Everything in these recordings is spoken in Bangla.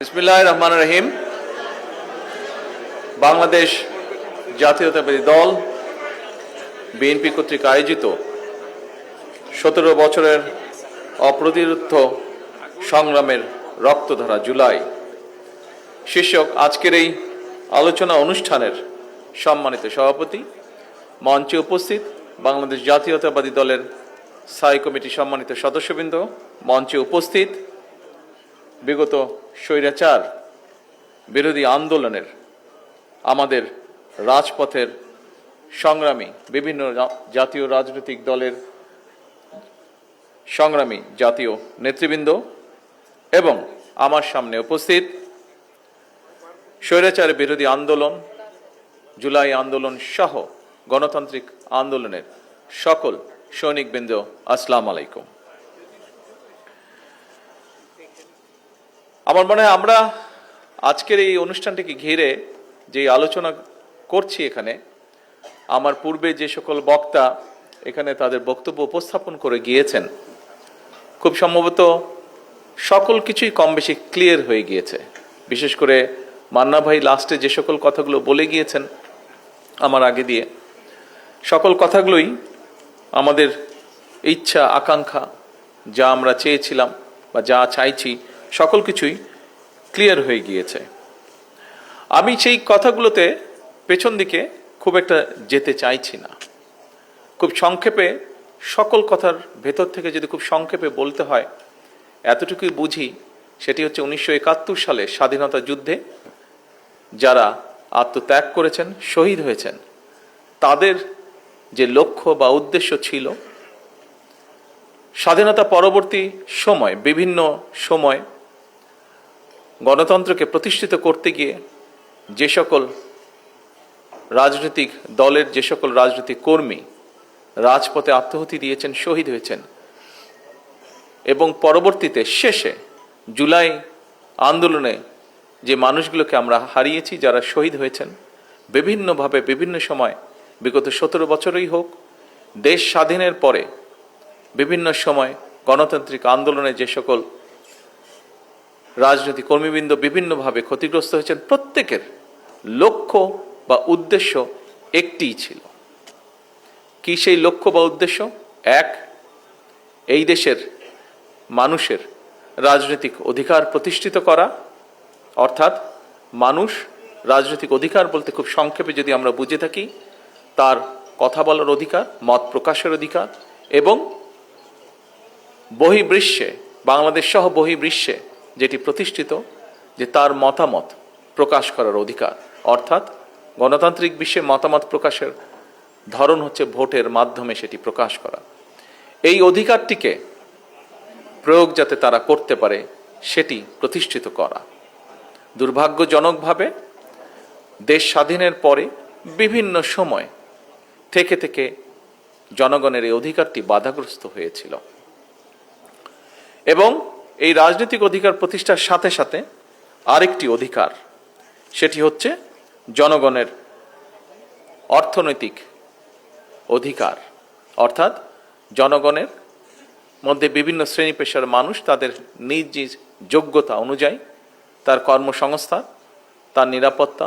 বিসমিল্লাহির রহমানির রহিম। বাংলাদেশ জাতীয়তাবাদী দল বিএনপি কর্তৃক আয়োজিত 17 বছরের অপ্রতিরোধ্য সংগ্রামের রক্তধারা জুলাই শীর্ষক আজকের এই আলোচনা অনুষ্ঠানের সম্মানিত সভাপতি, মঞ্চে উপস্থিত বাংলাদেশ জাতীয়তাবাদী দলের স্থায়ী কমিটির সম্মানিত সদস্যবৃন্দ, মঞ্চে উপস্থিত বিগত স্বৈরাচার বিরোধী আন্দোলনের আমাদের রাজপথের সংগ্রামী বিভিন্ন জাতীয় রাজনৈতিক দলের সংগ্রামী জাতীয় নেতৃবৃন্দ এবং আমার সামনে উপস্থিত স্বৈরাচার বিরোধী আন্দোলন, জুলাই আন্দোলন সহ গণতান্ত্রিক আন্দোলনের সকল সৈনিকবৃন্দ, আসসালামু আলাইকুম। আমার মনে হয় আমরা আজকের এই অনুষ্ঠানটিকে ঘিরে যে আলোচনা করছি, এখানে আমার পূর্বে যে সকল বক্তা এখানে তাদের বক্তব্য উপস্থাপন করে গিয়েছেন, খুব সম্ভবত সকল কিছুই কম বেশি ক্লিয়ার হয়ে গিয়েছে। বিশেষ করে মান্না ভাই লাস্টে যে সকল কথাগুলো বলে গিয়েছেন আমার আগে দিয়ে, সকল কথাগুলোই আমাদের ইচ্ছা আকাঙ্ক্ষা, যা আমরা চেয়েছিলাম বা যা চাইছি, সকল কিছুই ক্লিয়ার হয়ে গিয়েছে। আমি সেই কথাগুলোতে পেছন দিকে খুব একটা যেতে চাইছি না। খুব সংক্ষেপে সকল কথার ভেতর থেকে যদি খুব সংক্ষেপে বলতে হয়, এতটুকুই বুঝি, সেটি হচ্ছে 1971 সালে স্বাধীনতা যুদ্ধে যারা আত্মত্যাগ করেছেন, শহীদ হয়েছেন, তাদের যে লক্ষ্য বা উদ্দেশ্য ছিল, স্বাধীনতা পরবর্তী সময় বিভিন্ন সময় গণতন্ত্রকে প্রতিষ্ঠিত করতে গিয়ে যে সকল রাজনৈতিক দলের যে সকল রাজনৈতিক কর্মী রাজপথে আত্মাহুতি দিয়েছেন, শহীদ হয়েছেন, এবং পরবর্তীতে শেষে জুলাই আন্দোলনে যে মানুষগুলোকে আমরা হারিয়েছি, যারা শহীদ হয়েছেন বিভিন্নভাবে বিভিন্ন সময়, বিগত 17 বছরই হোক, দেশ স্বাধীনের পরে বিভিন্ন সময় গণতান্ত্রিক আন্দোলনে যে সকল রাজনৈতিক কর্মীবৃন্দ বিভিন্নভাবে ক্ষতিগ্রস্ত হয়েছেন, প্রত্যেকের লক্ষ্য বা উদ্দেশ্য একটিই ছিল। কি সেই লক্ষ্য বা উদ্দেশ্য? এক, এই দেশের মানুষের রাজনৈতিক অধিকার প্রতিষ্ঠিত করা, অর্থাৎ মানুষ রাজনৈতিক অধিকার বলতে খুব সংক্ষেপে যদি আমরা বুঝে থাকি, তার কথা বলার অধিকার, মত প্রকাশের অধিকার, এবং বহির্বিশ্বে, বাংলাদেশ সহ বহির্বিশ্বে যেটি প্রতিষ্ঠিত, যে তার মতামত প্রকাশ করার অধিকার, অর্থাৎ গণতান্ত্রিক বিশ্বে মতামত প্রকাশের ধরন হচ্ছে ভোটের মাধ্যমে সেটি প্রকাশ করা। এই অধিকারটিকে প্রয়োগ যাতে তারা করতে পারে, সেটি প্রতিষ্ঠিত করা। দুর্ভাগ্যজনকভাবে দেশ স্বাধীনের পরে বিভিন্ন সময় থেকে থেকে জনগণের এই অধিকারটি বাধাগ্রস্ত হয়েছিল, এবং এই রাজনৈতিক অধিকার প্রতিষ্ঠার সাথে সাথে আরেকটি অধিকার, সেটি হচ্ছে জনগণের অর্থনৈতিক অধিকার, অর্থাৎ জনগণের মধ্যে বিভিন্ন শ্রেণী পেশার মানুষ তাদের নিজ নিজ যোগ্যতা অনুযায়ী তার কর্মসংস্থান, তার নিরাপত্তা,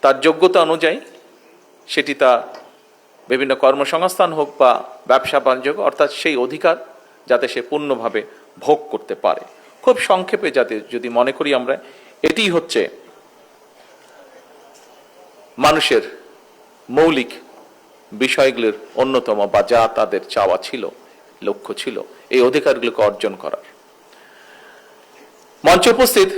তার যোগ্যতা অনুযায়ী সেটি তা বিভিন্ন কর্মসংস্থান হোক বা ব্যবসা বাণিজ্য, অর্থাৎ সেই অধিকার যাতে সে পূর্ণভাবে ভোগ করতে পারে। খুব সংক্ষেপে যাতে যদি মনে করি আমরা, এটি হচ্ছে মানুষের মৌলিক বিষয়গুলোর অন্যতম, বা যা তাদের চাওয়া ছিল, লক্ষ্য ছিল, এই অধিকারগুলোকে অর্জন করার। মঞ্চে উপস্থিত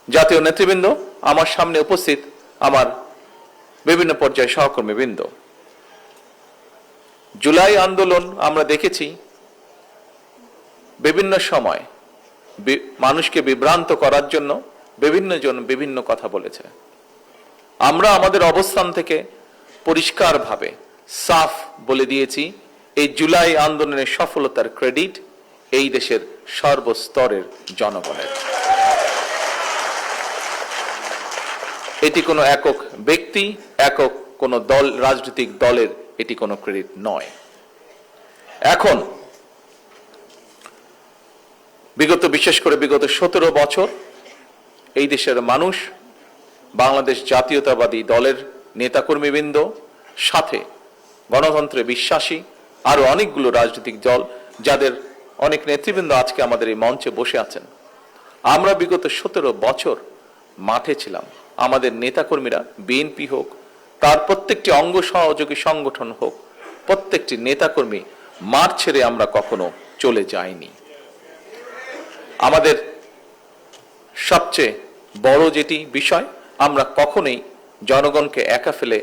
জাতীয় নেতৃবৃন্দ, আমার সামনে উপস্থিত আমার বিভিন্ন পর্যায়ে সহকর্মীবৃন্দ, জুলাই আন্দোলন আমরা দেখেছি বিভিন্ন সময় মানুষকে বিভ্রান্ত করার জন্য বিভিন্ন জন বিভিন্ন কথা বলেছে। আমরা আমাদের অবস্থান থেকে পরিষ্কারভাবে সাফ বলে দিয়েছি, এই জুলাই আন্দোলনের সফলতার ক্রেডিট এই দেশের সর্বস্তরের জনগণের। এটি কোনো একক ব্যক্তি, একক কোনো দল, রাজনৈতিক দলের এটি কোনো ক্রেডিট নয়। এখন বিশেষ করে বিগত 17 বছর এই দেশের মানুষ বাংলাদেশ জাতীয়তাবাদী দলের নেতাকর্মীবৃন্দ সাথে গণতন্ত্রে বিশ্বাসী আরো অনেকগুলো রাজনৈতিক দল, যাদের অনেক নেতৃবৃন্দ আজকে আমাদের এই মঞ্চে বসে আছেন, আমরা বিগত 17 বছর মাঠে ছিলাম। আমাদের নেতাকর্মীরা বিএনপি হোক, তার প্রত্যেকটি অঙ্গ সহযোগী সংগঠন হোক, প্রত্যেকটি নেতাকর্মী মাঠ ছেড়ে আমরা কখনো চলে যাইনি। আমাদের সবচেয়ে বড় যেটি বিষয়, আমরা কখনোই জনগণকে একা ফেলে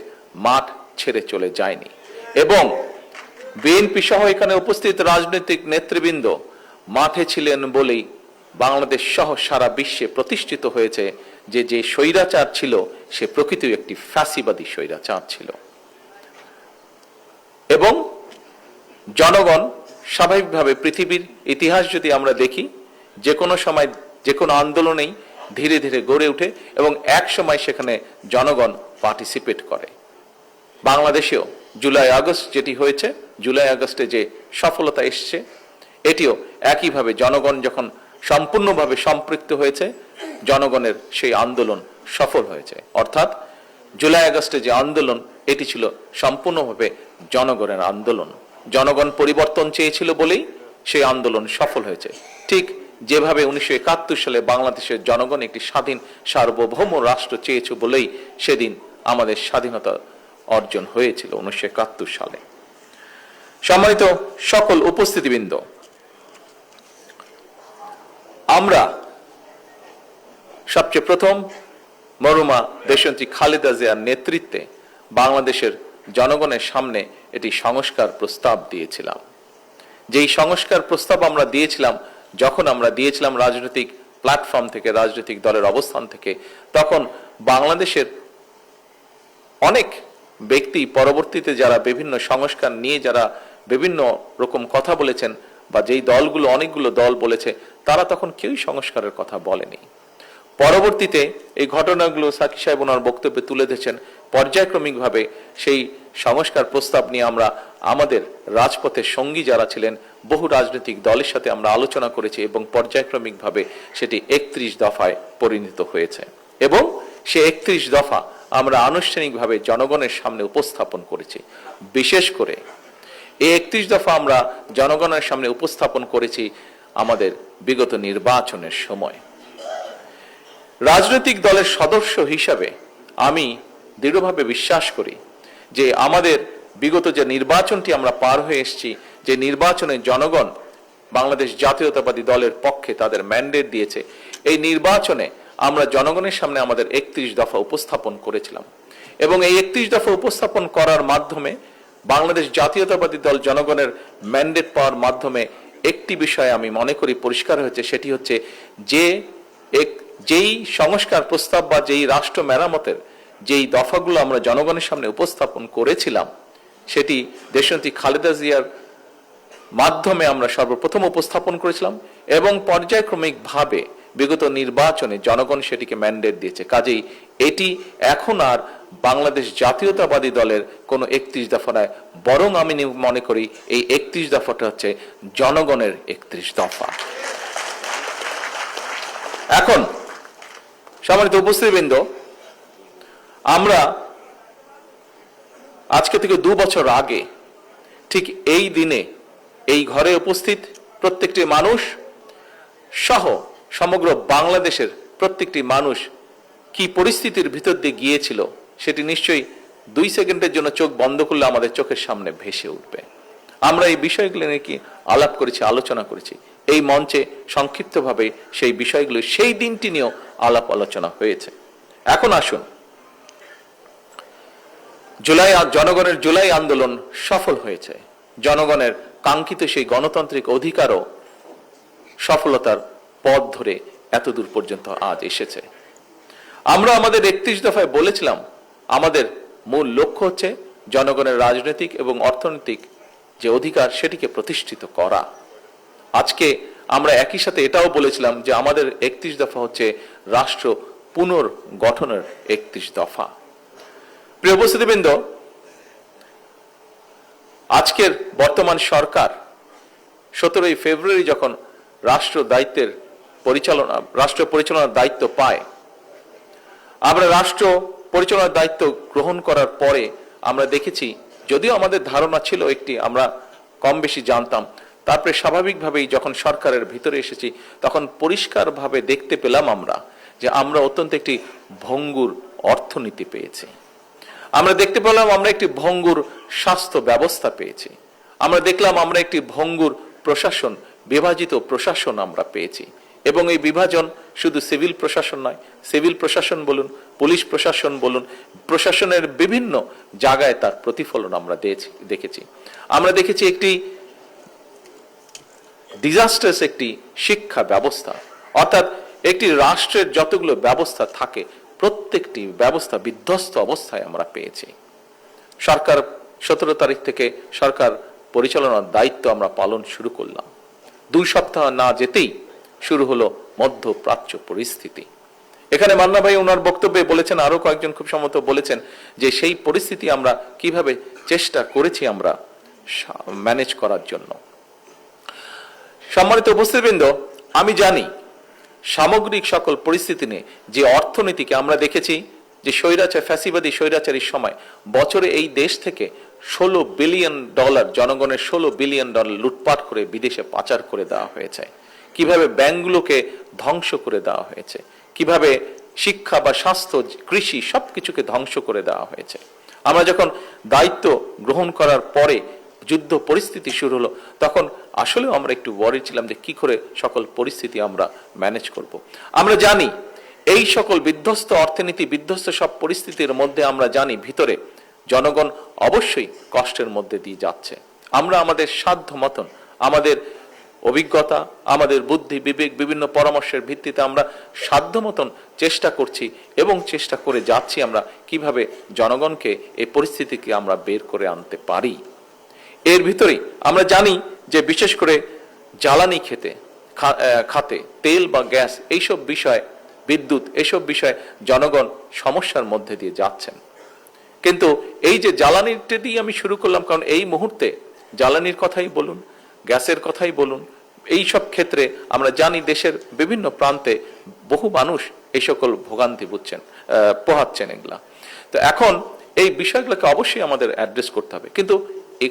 মাঠ ছেড়ে চলে যাইনি। এবং বিএনপি সহ এখানে উপস্থিত রাজনৈতিক নেতৃবৃন্দ মাঠে ছিলেন বলেই বাংলাদেশ সহ সারা বিশ্বে প্রতিষ্ঠিত হয়েছে যে যে স্বৈরাচার ছিল সে প্রকৃত একটি ফ্যাসিবাদী স্বৈরাচার ছিল। এবং জনগণ স্বাভাবিকভাবে পৃথিবীর ইতিহাস যদি আমরা দেখি, যে কোনো সময় যে কোনো আন্দোলনেই ধীরে ধীরে গড়ে ওঠে এবং এক সময় সেখানে জনগণ পার্টিসিপেট করে। বাংলাদেশেও জুলাই আগস্ট যেটি হয়েছে, জুলাই আগস্টে যে সফলতা এসছে, এটিও একইভাবে জনগণ যখন সম্পূর্ণভাবে সম্পৃক্ত হয়েছে, জনগণের সেই আন্দোলন সফল হয়েছে। অর্থাৎ জুলাই আগস্টে যে আন্দোলন, এটি ছিল সম্পূর্ণভাবে জনগণের আন্দোলন। জনগণ পরিবর্তন চেয়েছিল বলেই সেই আন্দোলন সফল হয়েছে। ঠিক যেভাবে 1971 সালে বাংলাদেশের জনগণ একটি স্বাধীন সার্বভৌম রাষ্ট্র চেয়েছে বলেই সেদিন আমাদের স্বাধীনতা অর্জন হয়েছিল 1971 সালে। সম্মানিত সকল উপস্থিতিবৃন্দ, আমরা সবচেয়ে প্রথম মরহুমা দেশনেত্রী খালেদা জিয়ার নেতৃত্বে বাংলাদেশের জনগণের সামনে এটি সংস্কার প্রস্তাব দিয়েছিলাম। যেই সংস্কার প্রস্তাব আমরা দিয়েছিলাম, যখন আমরা দিয়েছিলাম রাজনৈতিক প্ল্যাটফর্ম থেকে, রাজনৈতিক দলের অবস্থান থেকে, তখন বাংলাদেশের অনেক ব্যক্তি পরবর্তীতে যারা বিভিন্ন সংস্কার নিয়ে যারা বিভিন্ন রকম কথা বলেছেন, বা যেই দলগুলো অনেকগুলো দল বলেছে, তারা তখন কেউই সংস্কারের কথা বলেনি। পরবর্তীতে এই ঘটনাগুলো সাকি সাহেব ওনার বক্তব্যে তুলে ধরেছেন। পর্যায়ক্রমিকভাবে সেই সংস্কার প্রস্তাব নিয়ে আমরা আমাদের রাজপথের সঙ্গী যারা ছিলেন, বহু রাজনৈতিক দলের সাথে আমরা আলোচনা করেছি এবং পর্যায়ক্রমিকভাবে সেটি 31 দফায় পরিণত হয়েছে। এবং সে 31 দফা আমরা আনুষ্ঠানিকভাবে জনগণের সামনে উপস্থাপন করেছি। বিশেষ করে এই 31 দফা আমরা জনগণের সামনে উপস্থাপন করেছি আমাদের বিগত নির্বাচনের সময়। রাজনৈতিক দলের সদস্য হিসাবে আমি দৃঢ়ভাবে বিশ্বাস করি যে আমাদের বিগত যে নির্বাচনটি আমরা পার হয়ে এসেছি, যে নির্বাচনে জনগণ বাংলাদেশ জাতীয়তাবাদী দলের পক্ষে তাদের ম্যান্ডেট দিয়েছে, এই নির্বাচনে আমরা জনগণের সামনে আমাদের 31 দফা উপস্থাপন করেছিলাম। এবং এই 31 দফা উপস্থাপন করার মাধ্যমে বাংলাদেশ জাতীয়তাবাদী দল জনগণের ম্যান্ডেট পাওয়ার মাধ্যমে একটি বিষয় আমি মনে করি পরিষ্কার হয়েছে, সেটি হচ্ছে যে যেই সংস্কার প্রস্তাব বা যেই রাষ্ট্র মেরামতের যেই দফাগুলো আমরা জনগণের সামনে উপস্থাপন করেছিলাম, সেটি দেশনেত্রী খালেদা জিয়ার মাধ্যমে আমরা সর্বপ্রথম উপস্থাপন করেছিলাম এবং পর্যায়ক্রমিকভাবে বিগত নির্বাচনে জনগণ সেটিকে ম্যান্ডেট দিয়েছে। কাজেই এটি এখন আর বাংলাদেশ জাতীয়তাবাদী দলের কোনো 31 দফা নয়, বরং আমি মনে করি এই 31 দফাটা হচ্ছে জনগণের 31 দফা। এখন সম্মানিত উপস্থিতিবৃন্দ, আমরা আজকে থেকে 2 বছর আগে ঠিক এই দিনে এই ঘরে উপস্থিত প্রত্যেকটি মানুষ সহ সমগ্র বাংলাদেশের প্রত্যেকটি মানুষ কি পরিস্থিতির ভিতর দিয়ে গিয়েছিল, সেটি নিশ্চয়ই 2 সেকেন্ডের জন্য চোখ বন্ধ করলে আমাদের চোখের সামনে ভেসে উঠবে। আমরা এই বিষয়গুলো নিয়ে কি আলাপ করেছি, আলোচনা করেছি এই মঞ্চে সংক্ষিপ্তভাবে। সেই বিষয়গুলো সেই দিনটি নিয়েও আলাপ আলোচনা হয়েছে। এখন আসুন, জনগণের জুলাই আন্দোলন সফল হয়েছে। জনগণের কাঙ্ক্ষিত সেই গণতান্ত্রিক অধিকারও সফলতার পথ ধরে এতদূর পর্যন্ত আজ এসেছে। আমরা আমাদের 31 দফায় বলেছিলাম আমাদের মূল লক্ষ্য হচ্ছে জনগণের রাজনৈতিক এবং অর্থনৈতিক যে অধিকার সেটিকে প্রতিষ্ঠিত করা। আজকে আমরা একই সাথে এটাও বলেছিলাম যে আমাদের 31 দফা হচ্ছে রাষ্ট্র পুনর্গঠনের 31 দফা। প্রিয় উপস্থিতিবৃন্দ, আজকের বর্তমান সরকার 17 ফেব্রুয়ারি যখন রাষ্ট্র পরিচালনার দায়িত্ব পায়, আমরা রাষ্ট্র পরিচালনার দায়িত্ব গ্রহণ করার পরে আমরা দেখেছি, যদিও আমাদের ধারণা ছিল একটি, আমরা কম বেশি জানতাম, তারপরে স্বাভাবিকভাবেই যখন সরকারের ভিতরে এসেছি তখন পরিষ্কারভাবে দেখতে পেলাম আমরা যে আমরা অত্যন্ত একটি ভঙ্গুর অর্থনীতি পেয়েছি। আমরা দেখতে পেলাম আমরা একটি ভঙ্গুর স্বাস্থ্য ব্যবস্থা পেয়েছি। আমরা দেখলাম আমরা একটি ভঙ্গুর প্রশাসন, বিভাজিত প্রশাসন আমরা পেয়েছি। এবং এই বিভাজন শুধু সিভিল প্রশাসন নয়, সিভিল প্রশাসন বলুন, পুলিশ প্রশাসন বলুন, প্রশাসনের বিভিন্ন জায়গায় তার প্রতিফলন আমরা দেখেছি। আমরা দেখেছি একটি ডিজাস্টার্স একটি শিক্ষা ব্যবস্থা, অর্থাৎ একটি রাষ্ট্রের যতগুলো ব্যবস্থা থাকে প্রত্যেকটি ব্যবস্থা বিধ্বস্ত অবস্থায় আমরা পেয়েছি। সরকার 17 তারিখ থেকে সরকার পরিচালনার দায়িত্ব আমরা পালন শুরু করলাম। 2 সপ্তাহ না যেতেই শুরু হলো মধ্যপ্রাচ্য পরিস্থিতি। এখানে মান্না ভাই ওনার বক্তব্যে বলেছেন, আরো কয়েকজন খুব সম্ভবত বলেছেন যে সেই পরিস্থিতি আমরা কিভাবে চেষ্টা করেছি আমরা ম্যানেজ করার জন্য। সম্মানিত উপস্থিতবৃন্দ, আমি জানি সামগ্রিক সকল পরিস্থিতি নিয়ে যে অর্থনীতিকে আমরা দেখেছি যে ফ্যাসিবাদী স্বৈরাচারীর সময় বছরে এই দেশ থেকে $16 বিলিয়ন, জনগণের $16 বিলিয়ন লুটপাট করে বিদেশে পাচার করে দেওয়া হয়েছে, কিভাবে ব্যাংকগুলোকে ধ্বংস করে দেওয়া হয়েছে, কিভাবে শিক্ষা বা স্বাস্থ্য, কৃষি সবকিছুকে ধ্বংস করে দেওয়া হয়েছে। আমরা যখন দায়িত্ব গ্রহণ করার পরে যুদ্ধ পরিস্থিতি শুরু হলো, তখন আসলেও আমরা একটু ওয়ারি ছিলাম যে কি করে সকল পরিস্থিতি আমরা ম্যানেজ করব। আমরা জানি এই সকল বিধ্বস্ত অর্থনীতি, বিধ্বস্ত সব পরিস্থিতির মধ্যে আমরা জানি ভিতরে জনগণ অবশ্যই কষ্টের মধ্যে দিয়ে যাচ্ছে। আমরা আমাদের সাধ্য মতন, আমাদের অভিজ্ঞতা, আমাদের বুদ্ধি বিবেক, বিভিন্ন পরামর্শের ভিত্তিতে আমরা সাধ্য মতন চেষ্টা করছি এবং চেষ্টা করে যাচ্ছি আমরা কিভাবে জনগণকে এই পরিস্থিতিকে আমরা বের করে আনতে পারি। এর ভিতরেই আমরা জানি যে বিশেষ করে জ্বালানি খাতে তেল বা গ্যাস, এইসব বিষয়, বিদ্যুৎ, এইসব বিষয়ে জনগণ সমস্যার মধ্যে দিয়ে যাচ্ছেন। কিন্তু এই যে জ্বালানিটা দিয়ে আমি শুরু করলাম, কারণ এই মুহূর্তে জ্বালানির কথাই বলুন, গ্যাসের কথাই বলুন, এই সব ক্ষেত্রে আমরা জানি দেশের বিভিন্ন প্রান্তে বহু মানুষ এই সকল ভোগান্তি পোহাচ্ছেন এগুলা। তো এখন এই বিষয়গুলোকে অবশ্যই আমাদের অ্যাড্রেস করতে হবে। কিন্তু এই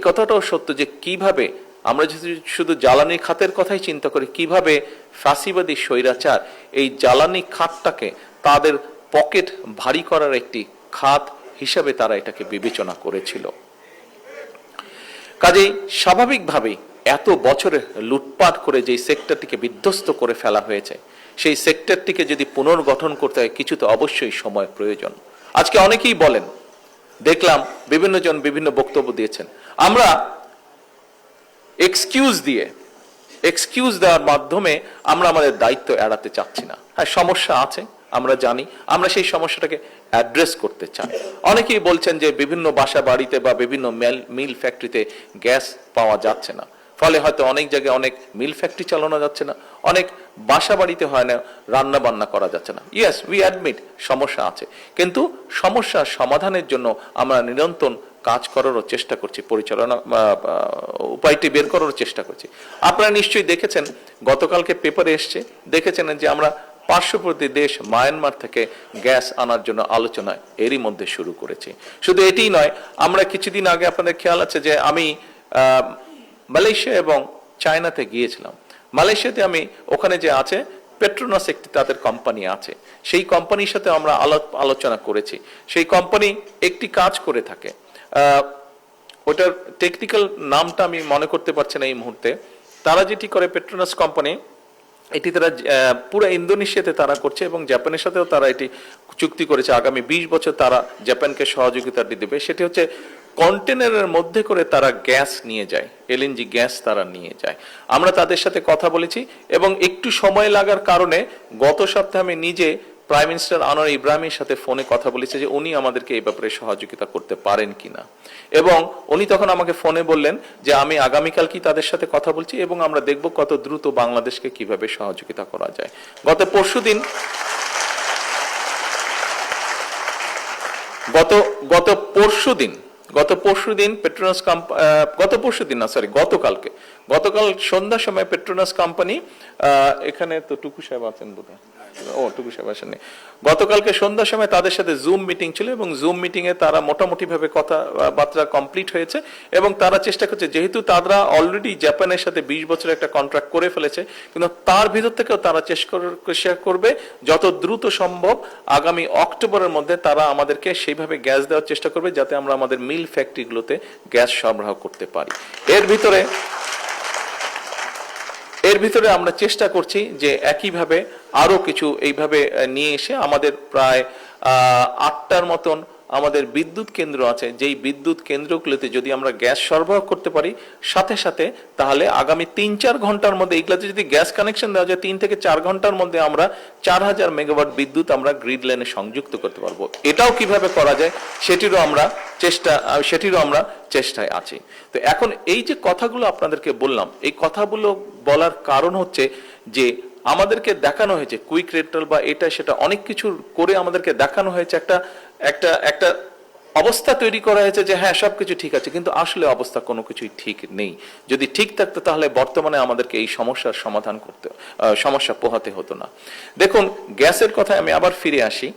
কথাটাও সত্য যে কিভাবে আমরা যদি শুধু জ্বালানি খাতের কথাই চিন্তা করি, কিভাবে ফ্যাসিবাদী স্বৈরাচার এই জ্বালানি খাতটাকে তাদের পকেট ভারী করার একটি খাত হিসাবে তারা এটাকে বিবেচনা করেছিল। কাজেই স্বাভাবিকভাবেই এত বছরে লুটপাট করে যে সেক্টরটিকে বিধ্বস্ত করে ফেলা হয়েছে, সেই সেক্টরটিকে যদি পুনর্গঠন করতে হয় কিছু তো অবশ্যই সময় প্রয়োজন। আজকে অনেকেই বলেন, দেখলাম বিভিন্ন জন বিভিন্ন বক্তব্য দিয়েছেন, আমরা এক্সকিউজ দেওয়ার মাধ্যমে আমরা আমাদের দায়িত্ব এড়াতে চাচ্ছি না। হ্যাঁ, সমস্যা আছে, আমরা জানি, আমরা সেই সমস্যাটাকে অ্যাড্রেস করতে চাই। অনেকেই বলছেন যে বিভিন্ন বাসা বাড়িতে বা বিভিন্ন মিল ফ্যাক্টরিতে গ্যাস পাওয়া যাচ্ছে না, ফলে হয়তো অনেক জায়গায় অনেক মিল ফ্যাক্টরি চালানো যাচ্ছে না, অনেক বাসা বাড়িতে হয় না, রান্না বান্না করা যাচ্ছে না। ইয়েস, উই অ্যাডমিট সমস্যা আছে, কিন্তু সমস্যার সমাধানের জন্য আমরা নিরন্তর কাজ করারও চেষ্টা করছি, উপায়টি বের করার চেষ্টা করছি। আপনারা নিশ্চয়ই দেখেছেন, গতকালকে পেপারে এসছে, দেখেছেন যে আমরা পার্শ্ববর্তী দেশ মায়ানমার থেকে গ্যাস আনার জন্য আলোচনা এরই মধ্যে শুরু করেছি। শুধু এটিই নয়, আমরা কিছুদিন আগে, আপনাদের খেয়াল আছে যে আমি মালয়েশিয়া এবং চায়নাতে গিয়েছিলাম। মালয়েশিয়াতে আমি ওখানে যে আছে পেট্রোনাস একটি তাদের কোম্পানি আছে, সেই কোম্পানির সাথে আমরা আলোচনা করেছি। সেই কোম্পানি একটি কাজ করে থাকে, ওটার টেকনিক্যাল নামটা আমি মনে করতে পারছি না এই মুহূর্তে। তারা যেটি করে, পেট্রোনাস কোম্পানি, এটি তারা পুরো ইন্দোনেশিয়াতে তারা করছে এবং জাপানের সাথেও তারা এটি চুক্তি করেছে, আগামী 20 বছর তারা জাপানকে সহযোগিতা দেবে। সেটি হচ্ছে কন্টেনারের মধ্যে করে তারা গ্যাস নিয়ে যায়, এলএনজি গ্যাস তারা নিয়ে যায়। আমরা তাদের সাথে কথা বলেছি এবং একটু সময় লাগার কারণে গত সপ্তাহে আমি নিজে প্রাইম মিনিস্টার আনোয়ার ইব্রাহিমের সাথে ফোনে কথা বলেছি যে উনি আমাদেরকে এই ব্যাপারে সহযোগিতা করতে পারেন কিনা, এবং উনি তখন আমাকে ফোনে বললেন যে আমি আগামীকাল কি তাদের সাথে কথা বলছি এবং আমরা দেখব কত দ্রুত বাংলাদেশকে কিভাবে সহযোগিতা করা যায়। গত পরশুদিন পেট্রোনাস গতকালকে গতকাল সন্ধ্যার সময় পেট্রোনাস কোম্পানি, এখানে তো টুকু সাহেব আছেন বোধহয়, টুকু সাহেব আসেননি, গতকালকে সন্ধ্যার সময় তাদের সাথে জুম মিটিং ছিল এবং জুম মিটিং এ তারা মোটামুটি ভাবে কথাবার্তা কমপ্লিট হয়েছে এবং তারা চেষ্টা করছে, যেহেতু তারা অলরেডি জাপানের সাথে 20 বছরের একটা কন্ট্রাক্ট করে ফেলেছে, কিন্তু তার ভিতর থেকেও তারা চেষ্টা করবে যত দ্রুত সম্ভব আগামী অক্টোবরের মধ্যে তারা আমাদেরকে সেইভাবে গ্যাস দেওয়ার চেষ্টা করবে যাতে আমরা আমাদের মিল ফ্যাক্টরিগুলোতে গ্যাস সরবরাহ করতে পারি। এর ভিতরে আমরা চেষ্টা করছি যে একইভাবে আরো কিছু এইভাবে নিয়ে এসে আমাদের প্রায় 8টার মতন আমাদের বিদ্যুৎ কেন্দ্র আছে, যেই বিদ্যুৎ কেন্দ্রগুলোতে যদি আমরা গ্যাস সরবরাহ করতে পারি সাথে সাথে, তাহলে আগামী 3-4 ঘন্টার মধ্যে এইগুলোতে যদি গ্যাস কানেকশন দেওয়া যায় 3 থেকে 4 ঘন্টার মধ্যে আমরা 4000 মেগাওয়াট বিদ্যুৎ আমরা গ্রিড লাইনে সংযুক্ত করতে পারবো। এটাও কিভাবে করা যায় সেটিরও আমরা চেষ্টায় আছি। তো এখন এই যে কথাগুলো আপনাদেরকে বললাম, এই কথাগুলো বলার কারণ হচ্ছে যে আমাদেরকে দেখানো হয়েছে কুইক রেন্টাল বা এটা সেটা অনেক কিছু করে আমাদেরকে দেখানো হয়েছে, একটা অবস্থা তৈরি করা হয়েছে যে হ্যাঁ সবকিছু ঠিক আছে, কিন্তু আসলে অবস্থা কোনো কিছুই ঠিক নেই। যদি ঠিক থাকতো তাহলে বর্তমানে আমাদেরকে এই সমস্যার সমাধান সমস্যা পোহাতে হতো না। দেখুন, গ্যাসের কথায় আমি আবার ফিরে আসি।